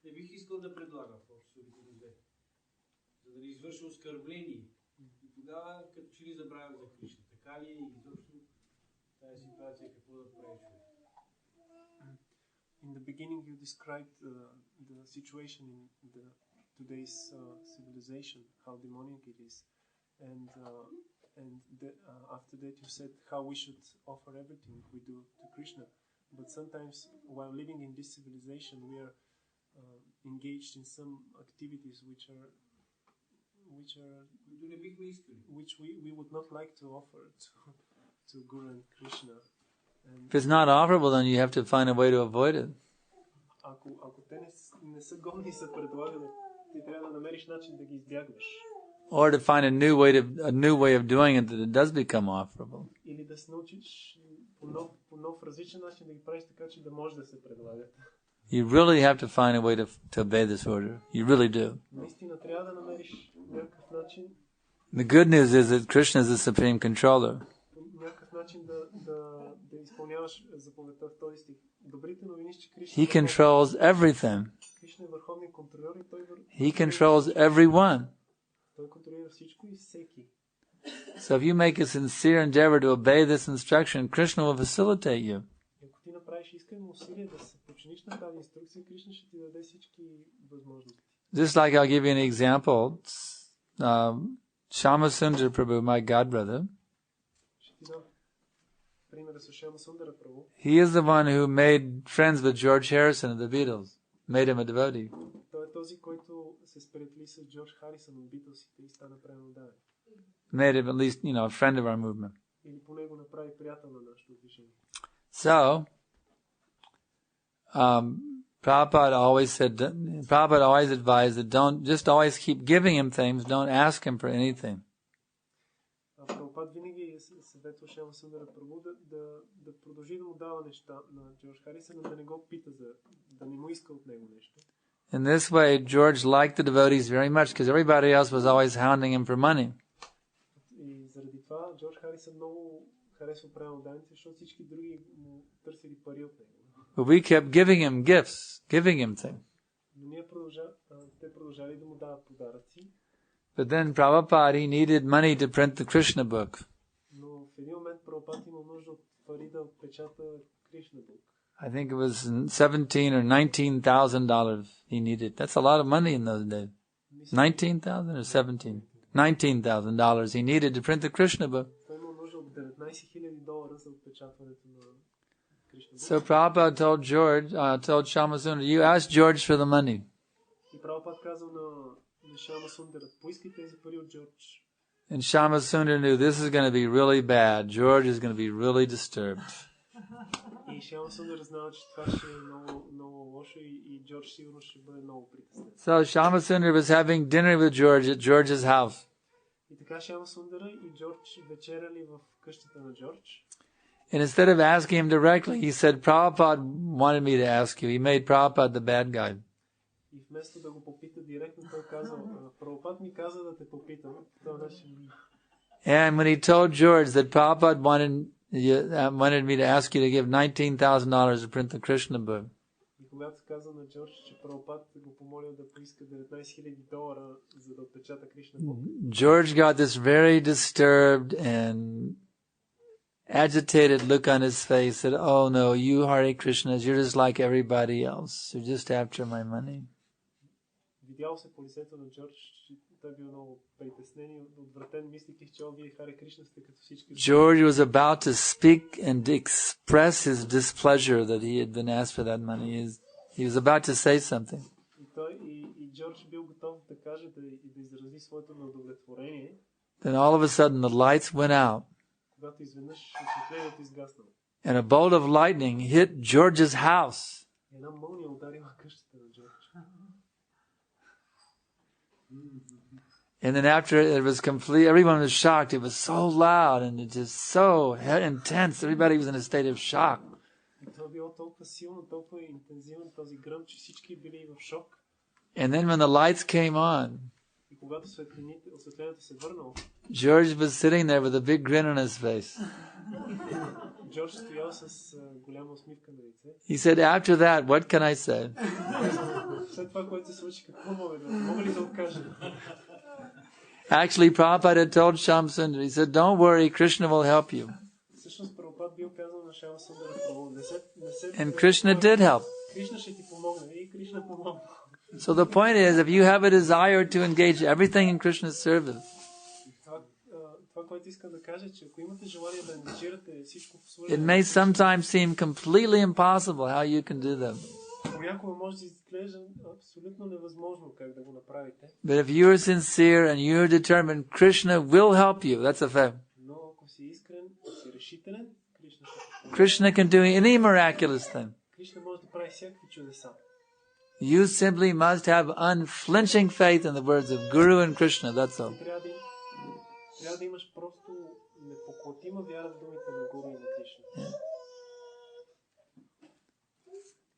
не бих искал да предлагам в общото виде, за да не извърша оскърбление. И тогава, като че ли забравям за Кришна. Така ли е и изобщо тази ситуация, какво да прави човек? In the beginning, you described the situation in today's civilization, how demonic it is, and after that you said how we should offer everything we do to Krishna. But sometimes, while living in this civilization, we are engaged in some activities which we would not like to offer to Guru and Krishna. If it's not offerable, then you have to find a way to avoid it. Ако те не са годни за предлагане, ти трябва да намериш начин да ги избягваш. Or to find a new way of doing it that it does become offerable. Или да се научиш по нов различен начин да ги правиш така, че да може да се предлагат. You really have to find a way to obey this order. You really do. Наистина трябва да намериш някакъв начин. The good news is that Krishna is the supreme controller. Някакъв начин да изпълняваш заповедта в този стих. Добрите новини, че Кришна He controls everything. Кришна е върховният контролер и той He controls everyone. Той контролира всичко и всеки. So if you make a sincere endeavor to obey this instruction, Krishna will facilitate you. Ако ти направиш искрено усилие да се подчиниш на тази инструкция, Кришна ще ти даде всички възможности. Just like I'll give you an example. Shamasundar Prabhu, my godbrother, Ще ти дам примера с Шама Сундара Прабhu. he is the one who made friends with George Harrison of the Beatles, made him a devotee. Той е този, който се сприятели с Джордж Харисън от Битлсите и стана преданодавен. Made him at least, a friend of our movement. Или поне го направи приятел на нашето движение. So, Prabhupada always advised that don't just always keep giving him things, don't ask him for anything. Прабхупад винаги съветва Шама Сундара Прабhu да продължи да му дава неща на Джордж Харисън, но да не го пита да не му иска от него нещо. In this way, George liked the devotees very much because everybody else was always hounding him for money. И заради това Джордж Харисън много харесва преданодавните, защото всички други му търсили пари от него. But we kept giving him gifts, giving him things. Но те продължали да му дават подаръци. But then Prabhupada, he needed money to print the Krishna book. Но в един момент Прабхупад имал нужда от пари да отпечата Кришна book. I think it was $17,000 or $19,000 he needed. That's a lot of money in those days. 19,000 or 17? $19,000 he needed to print the Krishna book. Той имал нужда от $19,000 за отпечатването на Кришна book. So Prabhupada told Shama Sundar, you ask George for the money. И Прабхупад казал на Шама Сундара, поискай тези пари от Джордж. And Shama Sundar knew this is going to be really bad. George is going to be really disturbed. И Шама Сундара знал, че това ще е много лошо и Джордж сигурно ще бъде много притеснен. So Shama Sundar was having dinner with George at George's house. И така Шама Сундара и Джордж вечеряли в къщата на Джордж. And instead of asking him directly, he said, Prabhupada wanted me to ask you. He made Prabhupada the bad guy. И вместо да го попита директно, той казал, Прабхупад ми каза да те попитам. And when he told George that Prabhupada wanted me to ask you to give $19,000 to print the Krishna book, И когато каза на Джордж, че Прабхупад го помолил да поиска $19,000 за да отпечата Кришна book, George got this very disturbed and agitated look on his face, said, oh no, you Hare Krishnas, you're just like everybody else. You're just after my money. Видял се по лицето на Джордж, че той бил много притеснен и отвратен, мислейки, че вие Харе Кришна сте като всички. George was about to speak and express his displeasure that he had been asked for that money. He was about to say something. И Джордж бил готов да каже да изрази своето неудовлетворение. Then all of a sudden the lights went out. Когато изведнъж осветлението изгаснало. And a bolt of lightning hit George's house. Една мълния ударила къщата на Джордж. And then after it was complete, everyone was shocked. It was so loud and it just so intense. Everybody was in a state of shock. Това било толкова силно, толкова интензивен този гръм, че всички били в шок. And then when the lights came on, И когато осветлението се върнало, George was sitting there with a big grin on his face. Джордж стоял с голяма усмивка на лице. He said, after that, what can I say? След това, което се случи, какво мога ли да откажа? Actually, Prabhupada had told Shamsundar, he said, don't worry, Krishna will help you. Всъщност Прабхупад бил казал на Шяма Сундара Прабху, And Krishna did help. Кришна ще ти помогне. И Кришна помогна. So the point is, if you have a desire to engage everything in Krishna's service, Това, което искам да кажа, че ако имате желание да ангажирате всичко в it свързане, may sometimes seem completely impossible how you can do them. понякога може да изглежда абсолютно невъзможно как да го направите. But if you are sincere and you are determined, Krishna will help you. That's a fact. Но ако си искрен, си решителен, Кришна ще помогне. Krishna can do any miraculous thing. Кришна може да прави всякакви чудеса. You simply must have unflinching faith in the words of Guru and Krishna. That's all. Трябва да имаш просто непоклатима вяра в думите на Гуру и на Кришна.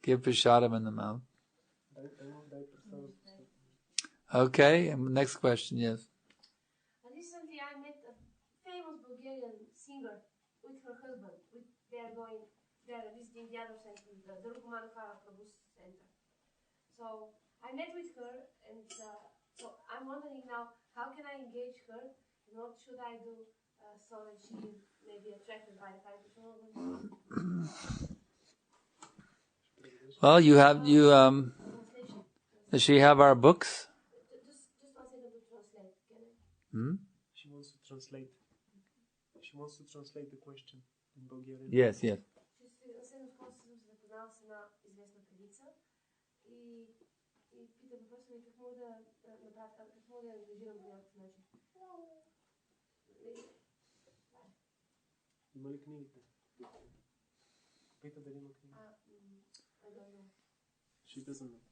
Give prashadam in the mouth. Okay, and next question, yes. Recently I met a famous Bulgarian singer with her husband. They are visiting the other center, the Rukmanakara Prabhu's center. So I met with her, and so I'm wondering now, how can I engage her? What should I do so that she may be attracted by the Hare Krishna? Well, does she have our books? Just one second to translate. Can I? She wants to translate. She wants to translate the question in Bulgarian. Yes, yes. Съвсем скоро съм се запознала с една известна певица и пита въпроса ми какво да направя, какво да ангажирам по някакъв начин. Има ли книгите? Пита дали има книги. I don't know. She doesn't know.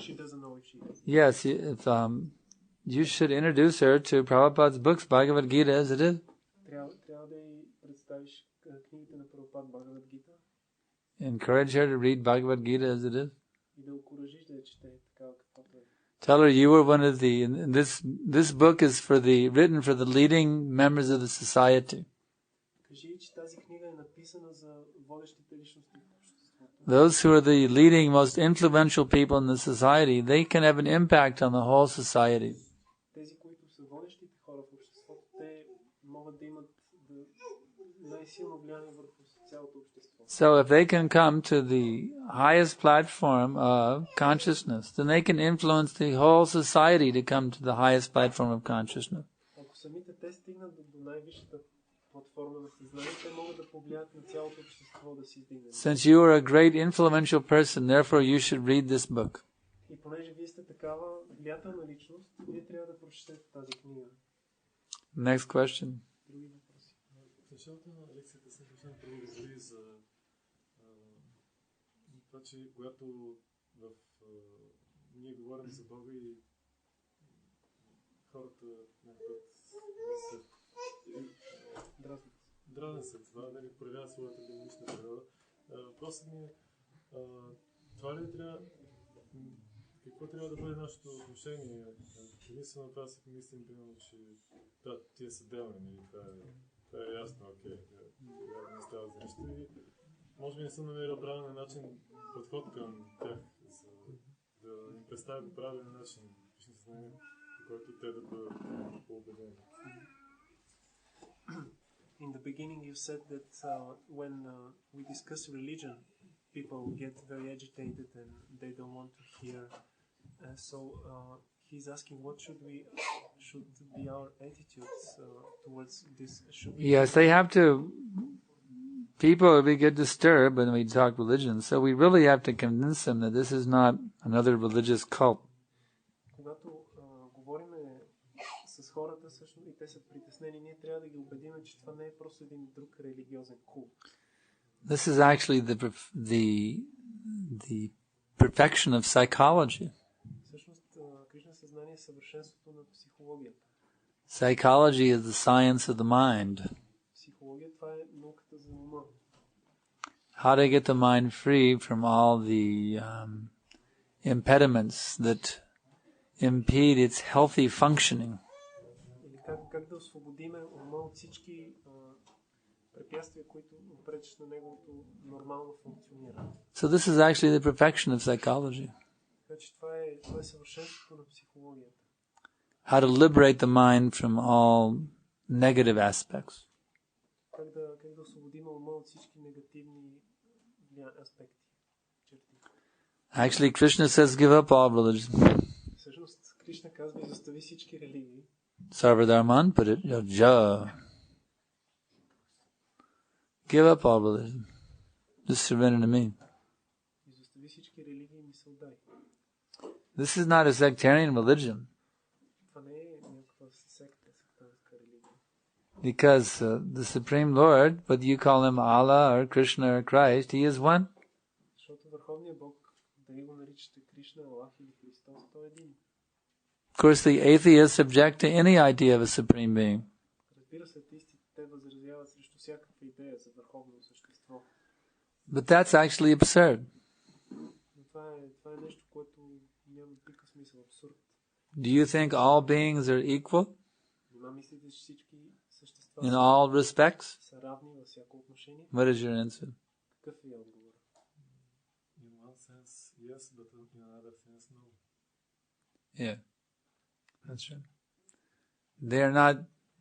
She doesn't know if she has. Yes, you should introduce her to Prabhupada's books, Bhagavad Gita, as it is. Трябва да й представиш книгите на Прабхупад Бхагавад Гита. Encourage her to read Bhagavad Gita as it is. И да окуражиш да я чете такава каквато е. Tell her you were one of this book is written for the leading members of the society. Кажи, че тази книга е написана за водещите личности в обществото. Those who are the leading, most influential people in the society, they can have an impact on the whole society. Тези, които са водещите хора в обществото, те могат да имат най-силно влияние върху цялото общество. So if they can come to the highest platform of consciousness, then they can influence the whole society to come to the highest platform of consciousness. Ако самите те стигнат до най-висшата платформа на съзнание, те могат да повлият на цялото общество да си издигне. Since you are a great influential person, therefore you should read this book. И понеже вие сте такава влиятелна личност, вие трябва да прочетете тази книга. Next question. Други въпроси? В началото на лекцията Санкаршан говори за това, че когато ние говорим за Бога и хората дразнят се това, да ни проявяват своята демонична природа. Въпросът ми е, това ли трябва, какво трябва да бъде нашето отношение? Единствено това си помислим, примерно, че тия са делни, това е ясно, окей, не става за нищо и може би не съм намерил правилен начин, подход към тях, за да им представя по правилен начин, лично съзнание, по който те да бъдат по-убедени. In the beginning you said that when we discuss religion, people get very agitated and they don't want to hear. So he's asking what should be our attitudes towards this. Yes, they have to. People we get disturbed when we talk religion, so we really have to convince them that this is not another religious cult. Когато говорим с хората, всъщност и те са притеснени, ние трябва да ги убедим, че това не е просто един друг религиозен култ. This is actually the perfection of psychology. Всъщност, Кришна съзнание е съвършенството на психологията. Psychology is the science of the mind. Психология това е науката за ума. How to get the mind free from all the impediments that impede its healthy functioning. Или как да освободиме ума от всички препятствия, които пречат на неговото нормално функциониране. So this is actually the perfection of psychology. Значи това е съвършенството на психологията. How to liberate the mind from all negative aspects. Как да освободим ума от всички негативни аспекти. Actually, Krishna says, give up all religion. Всъщност, Кришна казва, изостави всички религии. Sarvadharman put it, give up all religion. Just surrender to me. Изостави всички религии и ми се отдай. This is not a sectarian religion. Това не е някаква сектантска религия. Because the Supreme Lord, whether you call him Allah or Krishna or Christ, he is one. Защото Върховният Бог, дали го наричате Кришна, Аллах или Христос, той е един. Of course, the atheists object to any idea of a supreme being. Разбира се, атеистите, те възразяват срещу всякаква идея за върховно същество. But that's actually absurd. Но това е нещо, което няма никакъв смисъл, абсурд. Do you think all beings are equal Нима мислите, че всички същества in all respects? са равни във всяко отношение? What is your answer? Какъв е отговор? In one sense, yes, but in another sense, no. Yeah, that's right.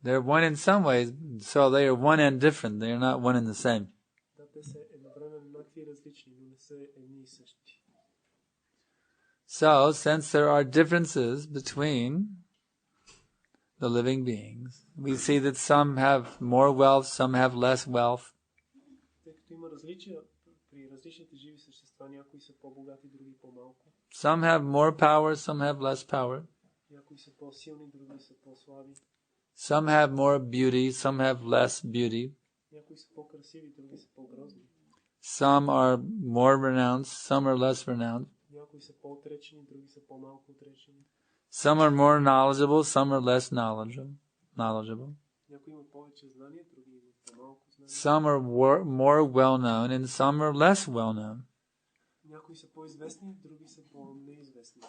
They're one in some ways, so they are one and different. They are not one and the same. Да, те са едновременно еднакви и различни, но не са едни и същи. So, since there are differences between the living beings, we see that some have more wealth, some have less wealth. Тъй като има различия при различните живи същества, някои са по-богати, други по-малко. Some have more power, some have less power. Някои са по-силни, други са по-слаби. Some have more beauty, some have less beauty. Някои са по-красиви, други са по-грозни. Some are more renounced, some are less renowned. Някои са по-отречени, други са по-малко отречени. Some are more knowledgeable, some are less knowledgeable. Някои имат повече знания, други имат по-малко знания. Some are more well-known and some are less well-known. Някои са по-известни, други са по-неизвестни.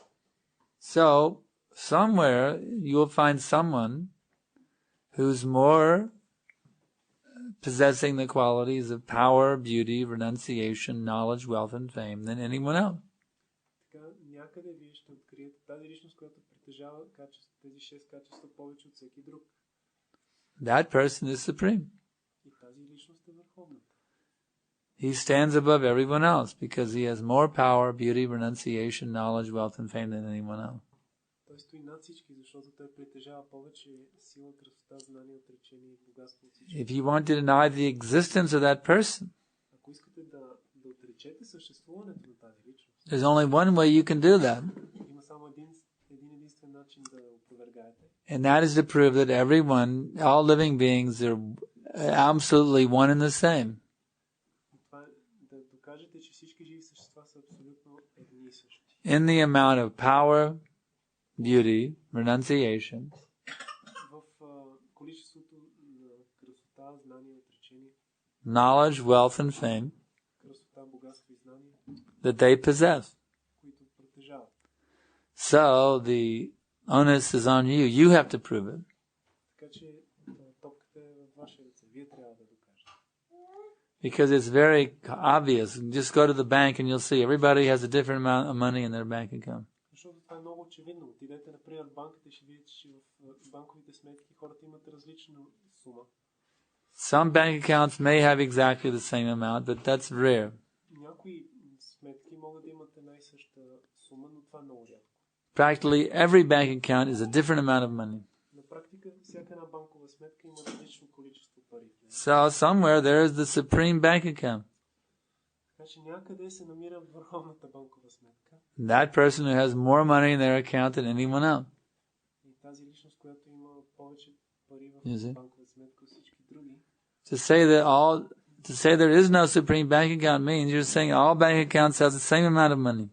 So, somewhere you will find someone who's more possessing the qualities of power, beauty, renunciation, knowledge, wealth, and fame than anyone else. Така, някъде вие ще откриете тази личност, която притежава тези 6 качества повече от всеки друг. That person is supreme. И тази личност е върховната. He stands above everyone else because he has more power, beauty, renunciation, knowledge, wealth, and fame than anyone else. Той стои над всички, защото той притежава повече сила, красота, знание, отречение и богатство от всички. If you want to deny the existence of that person, Ако искате да отречете съществуването на тази личност, there's only one way you can do that. има само един единствен начин да опровергаете. And that is to prove that all living beings are absolutely one and the same. И това е да докажете, че всички живи същества са абсолютно едни и същи. In the amount of power, beauty, renunciation, В количеството на красота, знание, отречение, knowledge, wealth, and fame красота, богатство и знание, that they possess. които притежават. So the onus is on you. You have to prove it. Така че топката е във ваше ръце. Вие трябва да докажете. Because it's very obvious. Just go to the bank and you'll see everybody has a different amount of money in their bank account. Защото това е много очевидно. Отидете, например, в банката и ще видите, че в банковите сметки хората имат различна сума. Some bank accounts may have exactly the same amount, but that's rare. Някои сметки могат да имат една и съща сума, но това е много рядко. Practically every bank account is a different amount of money. На практика, всяка една банкова сметка има различно количество пари. So somewhere there is the supreme bank account. Така че някъде се намира върховната банкова сметка. That person who has more money in their account than anyone else. И тази личност, която има повече пари Yes, в банкова сметка от всички други. To say there is no supreme bank account means you're saying all bank accounts have the same amount of money.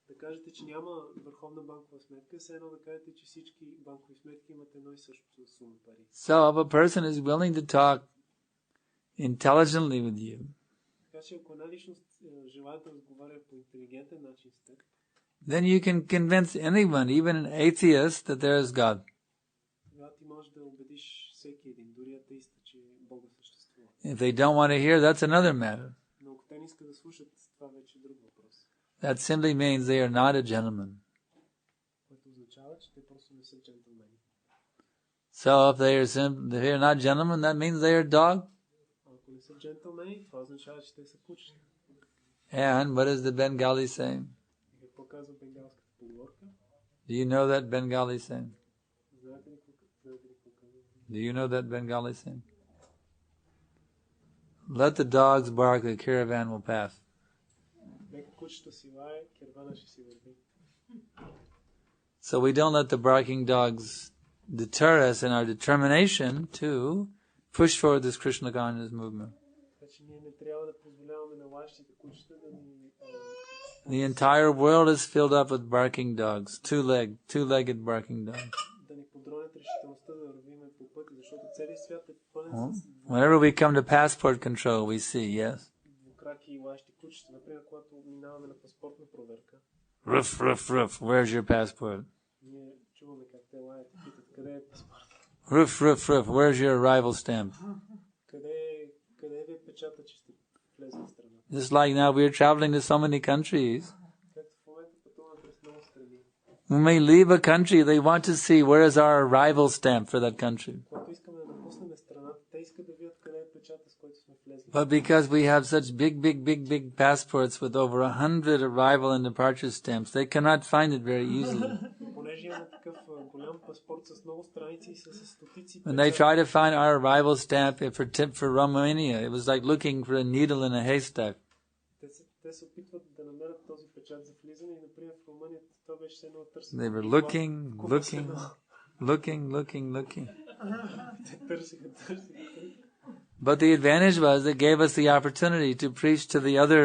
Да кажете, че няма върховна банкова сметка, сметка, все едно да кажете, че всички банкови сметки имат едно и също сума пари. So if a person is willing to talk intelligently with you, Така че ако една личност желая да разговаря по интелигентен начин с теб, then you can convince anyone, even an atheist, that there is God. тогава ти можеш да убедиш всеки един, дори атеиста, че Бога съществува. If they don't want to hear, that's another matter. Но ако те не искат да слушат, това вече е друг въпрос. That simply means they are not a gentleman. Което означава, че те просто не са джентълмени. So if they are not gentlemen, that means they are dog. Ако не са джентълмени, това означава, че те са кучета. And what is the Bengali saying? И какво казва бенгалската поговорка? Do you know that Bengali saying? Знаете ли какво казва? Do you know that Bengali saying? Let the dogs bark, the caravan will pass. Нека кучето си лае, кервана ще си върви. So we don't let the barking dogs deter us in our determination to push forward this Krishna consciousness movement. Така че ние не трябва да позволяваме на лаещите кучета да ни... The entire world is filled up with barking dogs, two-legged barking dogs. Да ни подронят решителността да вървиме по пътя, защото целият свят е пълен с... Whenever we come to passport control, we see, yes? Двукраки и лаещи кучета. Например, когато минаваме на паспортна проверка, Ruff, ruff, ruff, where's your passport? ние чуваме как те лаят и питат къде е паспорт. Ruff, ruff, ruff, where's your arrival stamp? Къде ви е печата, че сте влезли в страната? Just like now, we're traveling to so many countries. Както в момента пътуваме през много страни. When we leave a country, they want to see where is our arrival stamp for that country. Когато искаме да напуснем страната, те искат да видят къде е печата, с който сме влезли. But because we have such big passports with over 100 arrival and departure stamps, they cannot find it very easily. Понеже имаме такъв голям паспорт с много страници и с стотици When they печати, try to find our arrival stamp for Romania, it was like looking for a needle in a haystack. те се опитват да намерят този печат за влизане и, например, в Румъния това беше едно търсене. They were looking. Те търсиха. But the advantage was it gave us the opportunity to preach to the other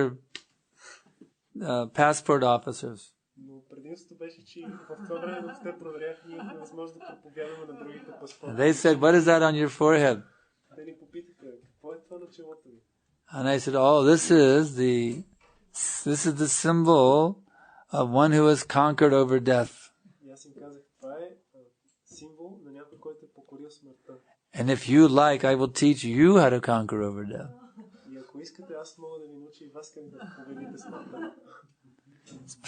passport officers. Но предимството беше, че в това време, докато те проверяха, ние имахме възможност да проповядаме на другите паспорти. They said, "What is that on your forehead?" Те ни попитаха, какво е това на челото ви? And I said, "Oh, this is the symbol of one who has conquered over death. И аз им казах, това е символ на някой, който е покорил смъртта. And if you like, I will teach you how to conquer over death." И ако искате, аз мога да ви науча и вас как да победите смъртта.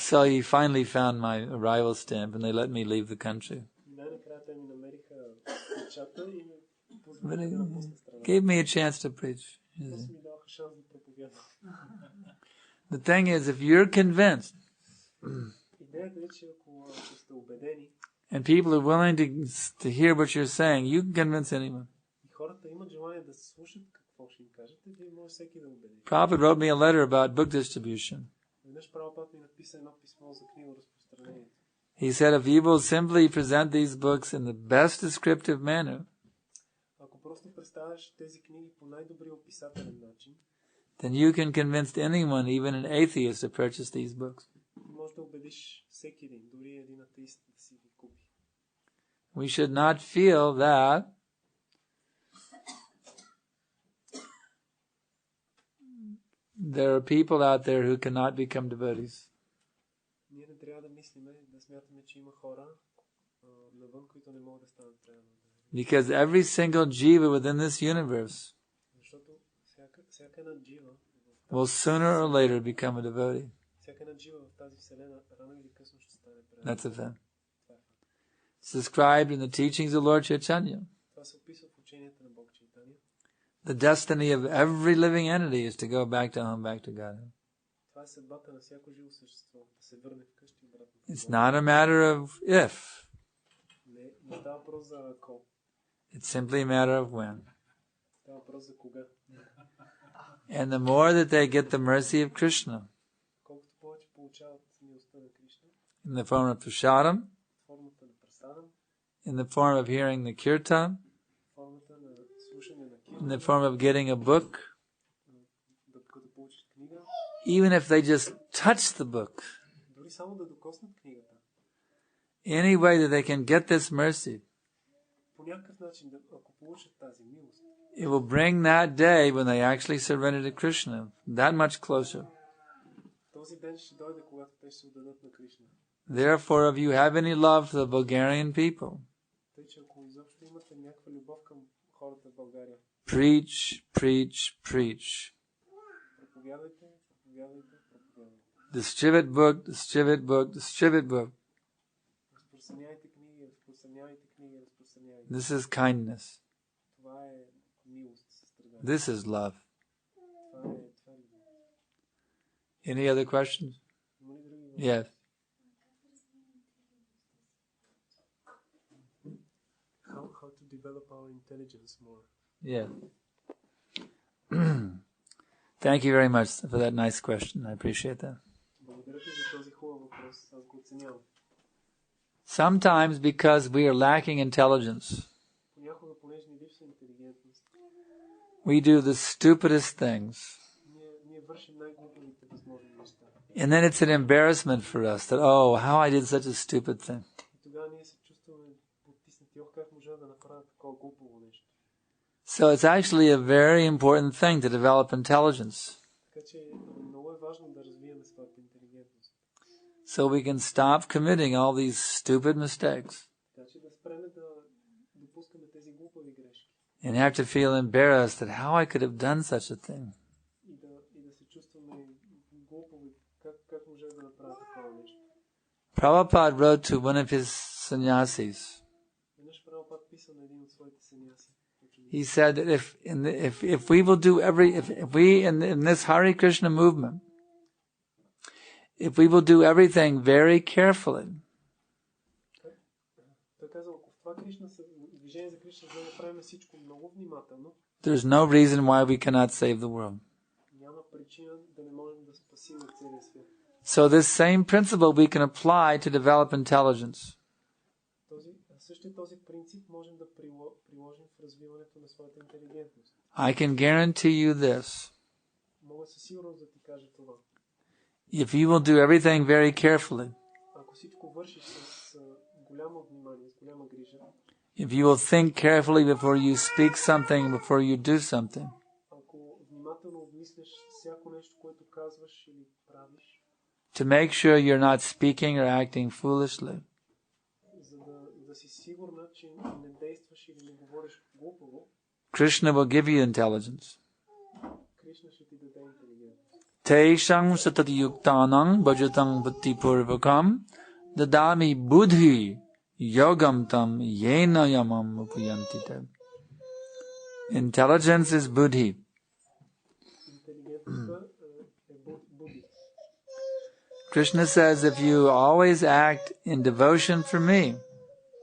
So he finally found my arrival stamp and they let me leave the country. И най-накрая те ми намериха печата и ме But позволиха да напусна страната. it gave me a chance to preach. Просто ми даваха шанс да проповядвам. The thing is, if you're convinced Идеята е, че ако сте убедени and people are willing to hear what you're saying, you can convince anyone. и хората имат желание да слушат какво ще им кажете, вие може всеки да убедите. Prabhupada wrote me a letter about book distribution. Веднъж Прабхупада ми написа едно писмо за книгоразпространението. He said, if you will simply present these books in the best descriptive manner, Ако просто представяш тези книги по най-добрия описателен начин, then you can convince anyone, even an atheist, to purchase these books. може да убедиш всеки един, дори един атеист да си ги купи. We should not feel that there are people out there who cannot become devotees. Ние не трябва да мислиме, да смятаме, че има хора навън, които не могат да станат преданни. Because every single jiva within this universe Защото всяка една джива will sooner or later become a devotee. всяка една джива в тази вселена рано или късно ще стане преданна. That's a fact. It's described in the teachings of Lord Chaitanya. Това се описва в ученията на Бог Чайтания. The destiny of every living entity is to go back to home, back to God. Това е съдбата на всяко живо същество, да се върне вкъщи обратно. It's not a matter of if. Не става въпрос за ако. It's simply a matter of when. Става въпрос за кога. And the more that they get the mercy of Krishna Колкото повече получават милостта на Кришна, in the form of prasadam, формата на прасадам, in the form of hearing the kirtan, формата на слушане на in киртан, the form of getting a book, като получиш книга, even if they just touch the book, дори само да докоснат книгата, any way that they can get this mercy, по някакъв начин, ако получат тази милост, it will bring that day when they actually surrender to Krishna that much closer. този ден ще дойде, когато те ще се отдадат на Кришна. Therefore, if you have any love for the Bulgarian people, Тъй, че ако изобщо имате някаква любов към хората в България, preach, preach, preach. проповядайте, проповядайте, проповядайте. Distribute book, distribute book, distribute book. Разпространяйте книги, разпространяйте книги, разпространяйте. This is kindness. Това е милост, състрадание. This is love. Това е любов. Any other questions? Има ли други въпроси? Yes. How to develop our intelligence more. Yeah. Thank you very much for that nice question. I appreciate that. Благодаря ви за този хубав въпрос. Аз го оценявам. Sometimes because we are lacking intelligence, Понякога, понеже ни липсва интелигентност, we do the stupidest things. ние вършим най-глупавите възможни неща. And then it's an embarrassment for us that, oh, how I did such a stupid thing. И тогава ние се чувстваме потиснати. Как можа да направя такова глупово нещо? So it's actually a very important thing to develop intelligence, Така че много е важно да развием своята интелигентност. so we can stop committing all these stupid mistakes Така че да спреме да допускаме тези глупави грешки. and have to feel embarrassed that how I could have done such a thing. И да се чувстваме глупови. Как може да направя такова нещо? Prabhupada wrote to one of his sannyasis. Веднъж Прабхупад писа на един от своите саняси. He said that if we will do if we in this Hare Krishna movement, if we will do everything very carefully, Той казал, ако в това движение за Кришна да направим всичко много внимателно, there's no reason why we cannot save the world. няма причина да не можем да спасим целия свят. So this same principle we can apply to develop intelligence. Същия този принцип можем да приложим в развиването на своята интелигентност. I can guarantee you this. Мога със сигурност да ти кажа това. If you will do everything very carefully, Ако всичко вършиш с голямо внимание, с голяма грижа, if you will think carefully before you speak something, before you do something, ако внимателно обмисляш всяко нещо, което казваш или правиш, to make sure you're not speaking or acting foolishly, за да си сигурна, че не действаш или не говориш глупаво, Krishna will give you intelligence. Кришна ще ти даде интелигентност. Teshang satati yuktanang bhajatang bhatti purvakam dadami buddhi yogam tam yena yamam upayantite. Intelligence is buddhi. Интелигентността е буди. Krishna says, if you always act in devotion for me,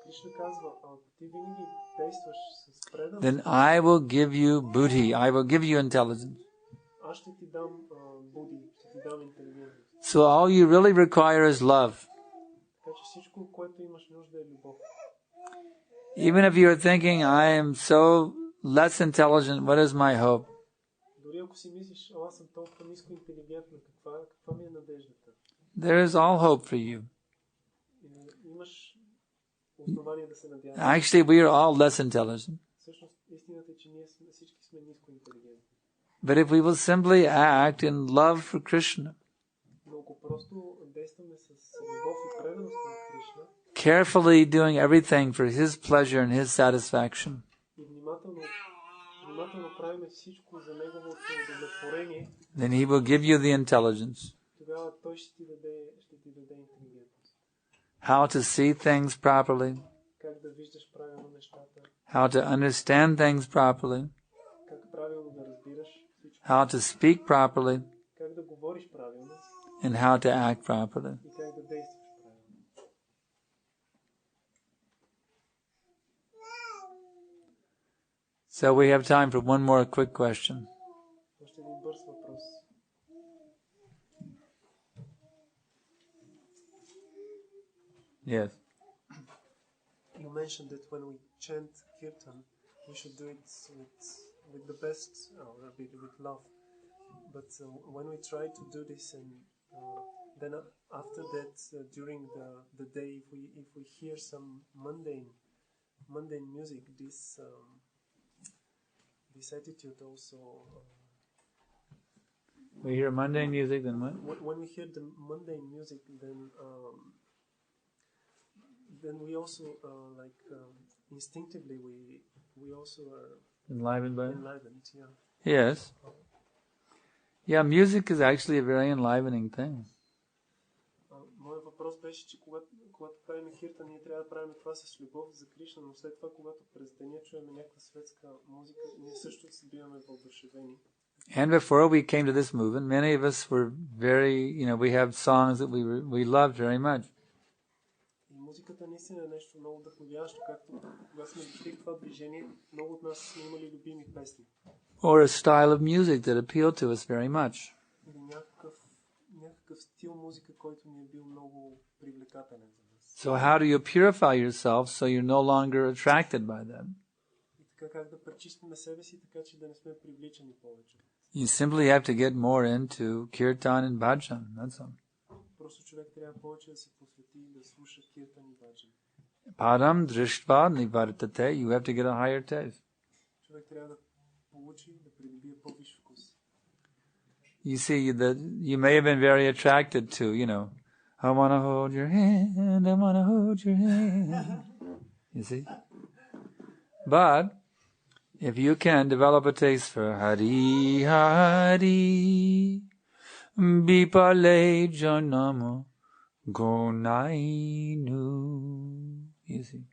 Кришна казва, ако ти винаги действаш с преданост, then I will give you buddhi. I will give you intelligence. аз ще ти дам буди, ще ти дам интелигентност. So all you really require is love. Така че всичко, което имаш нужда е любов. Even if you're thinking, I am so less intelligent, what is my hope? Дори ако си мислиш, аз съм толкова ниско интелигентна, каква ми е надеждата? There is all hope for you. Имаш основание да се надяваш. Actually, we are all less intelligent. Всъщност, истината е, че ние всички сме ниско интелигентни. But if we will simply act in love for Krishna, Но ако просто действаме с любов и преданост към Кришна, carefully doing everything for His pleasure and His satisfaction, и внимателно правим всичко за Неговото удовлетворение, then He will give you the intelligence. тогава Той ще ти даде интелигентност. How to see things properly, Как да виждаш правилно нещата, how to understand things properly, как правилно да разбираш всичко, how to speak properly, как да говориш правилно and how to act properly. и как да действаш правилно. So we have time for one more quick question. Още един бърз въпрос. Yes. You mentioned that when we chant kirtan, we should do it with the best, or a bit with love. But when we try to do this and then after that, during the day, if we hear some mundane music, this attitude also. We hear mundane music, then what? When we hear the mundane music, then we also instinctively we also are Enlivened by it? enlivened. Yeah. Yes. Yeah, music is actually a very enlivening thing. Моят въпрос беше, че когато правим хирта, ние трябва да правим това с любов за Кришна, но след това, когато през деня чуем някаква светска музика, ние също се биваме въодушевени. And before we came to this movement, many of us were very, we have songs that we loved very much. И музиката наистина е нещо много вдъхновяващо, както когато сме дошли в това движение, много от нас сме имали любими песни. Or a style of music that appealed to us very much. Или някакъв стил музика, който ни е бил много привлекателен за нас. So how do you purify yourself so you're no longer attracted by them? И така как да пречистваме себе си, така че да не сме привличани повече. You simply have to get more into kirtan and bhajan, that's all. Просто човек трябва повече да се посвети и да слуша киртан и баджан. Padam drishtva nivartate, you have to get a higher taste. Човек трябва да получи, да придобие по-висш вкус. You see that you may have been very attracted to, I want to hold your hand, I want to hold your hand. You see? But if you can develop a taste for Hari Hari, Bipale Janama Gonainu. You see?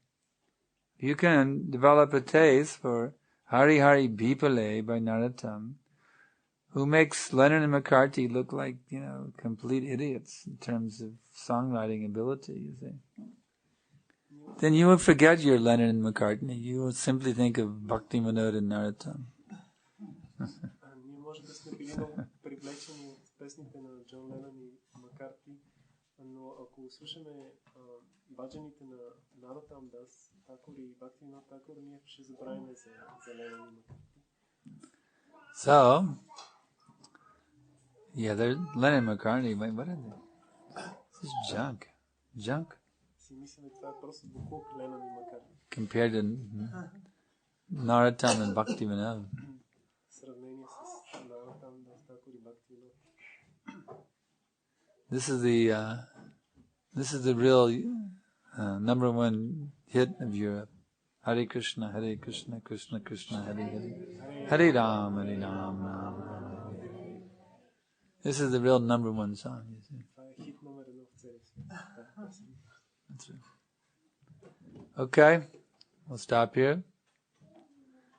If you can develop a taste for Hari Hari Bipale by Narottam, who makes Lennon and McCartney look like, complete idiots in terms of songwriting ability, you see. Then you will forget your Lennon and McCartney. You will simply think of Bhakti Vinod and Narottam. Ние може да сме били много привлечени от песните на Джон Ленън и Маккартни, но ако слушаме баджаните на Наротам Дас, Такор и Бхакти Vinod Такор, ние ще забравим за Ленън и Маккартни. So, yeah, they're Lennon and McCartney. What are they? This is junk. Junk. Compared to Narottam and Bhakti Vinod. This is the real number one hit of Europe. Hare Krishna, Krishna Krishna, Hare Hare. Hare Ram, Ram Ram. This is the real number one song, you see. That's right. Okay, we'll stop here.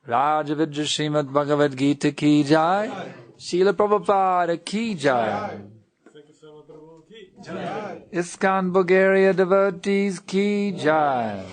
Rajavidya Srimad Bhagavad Gita ki jai. Srila Prabhupada ki jai. ISKCON Bulgaria devotees ki jai.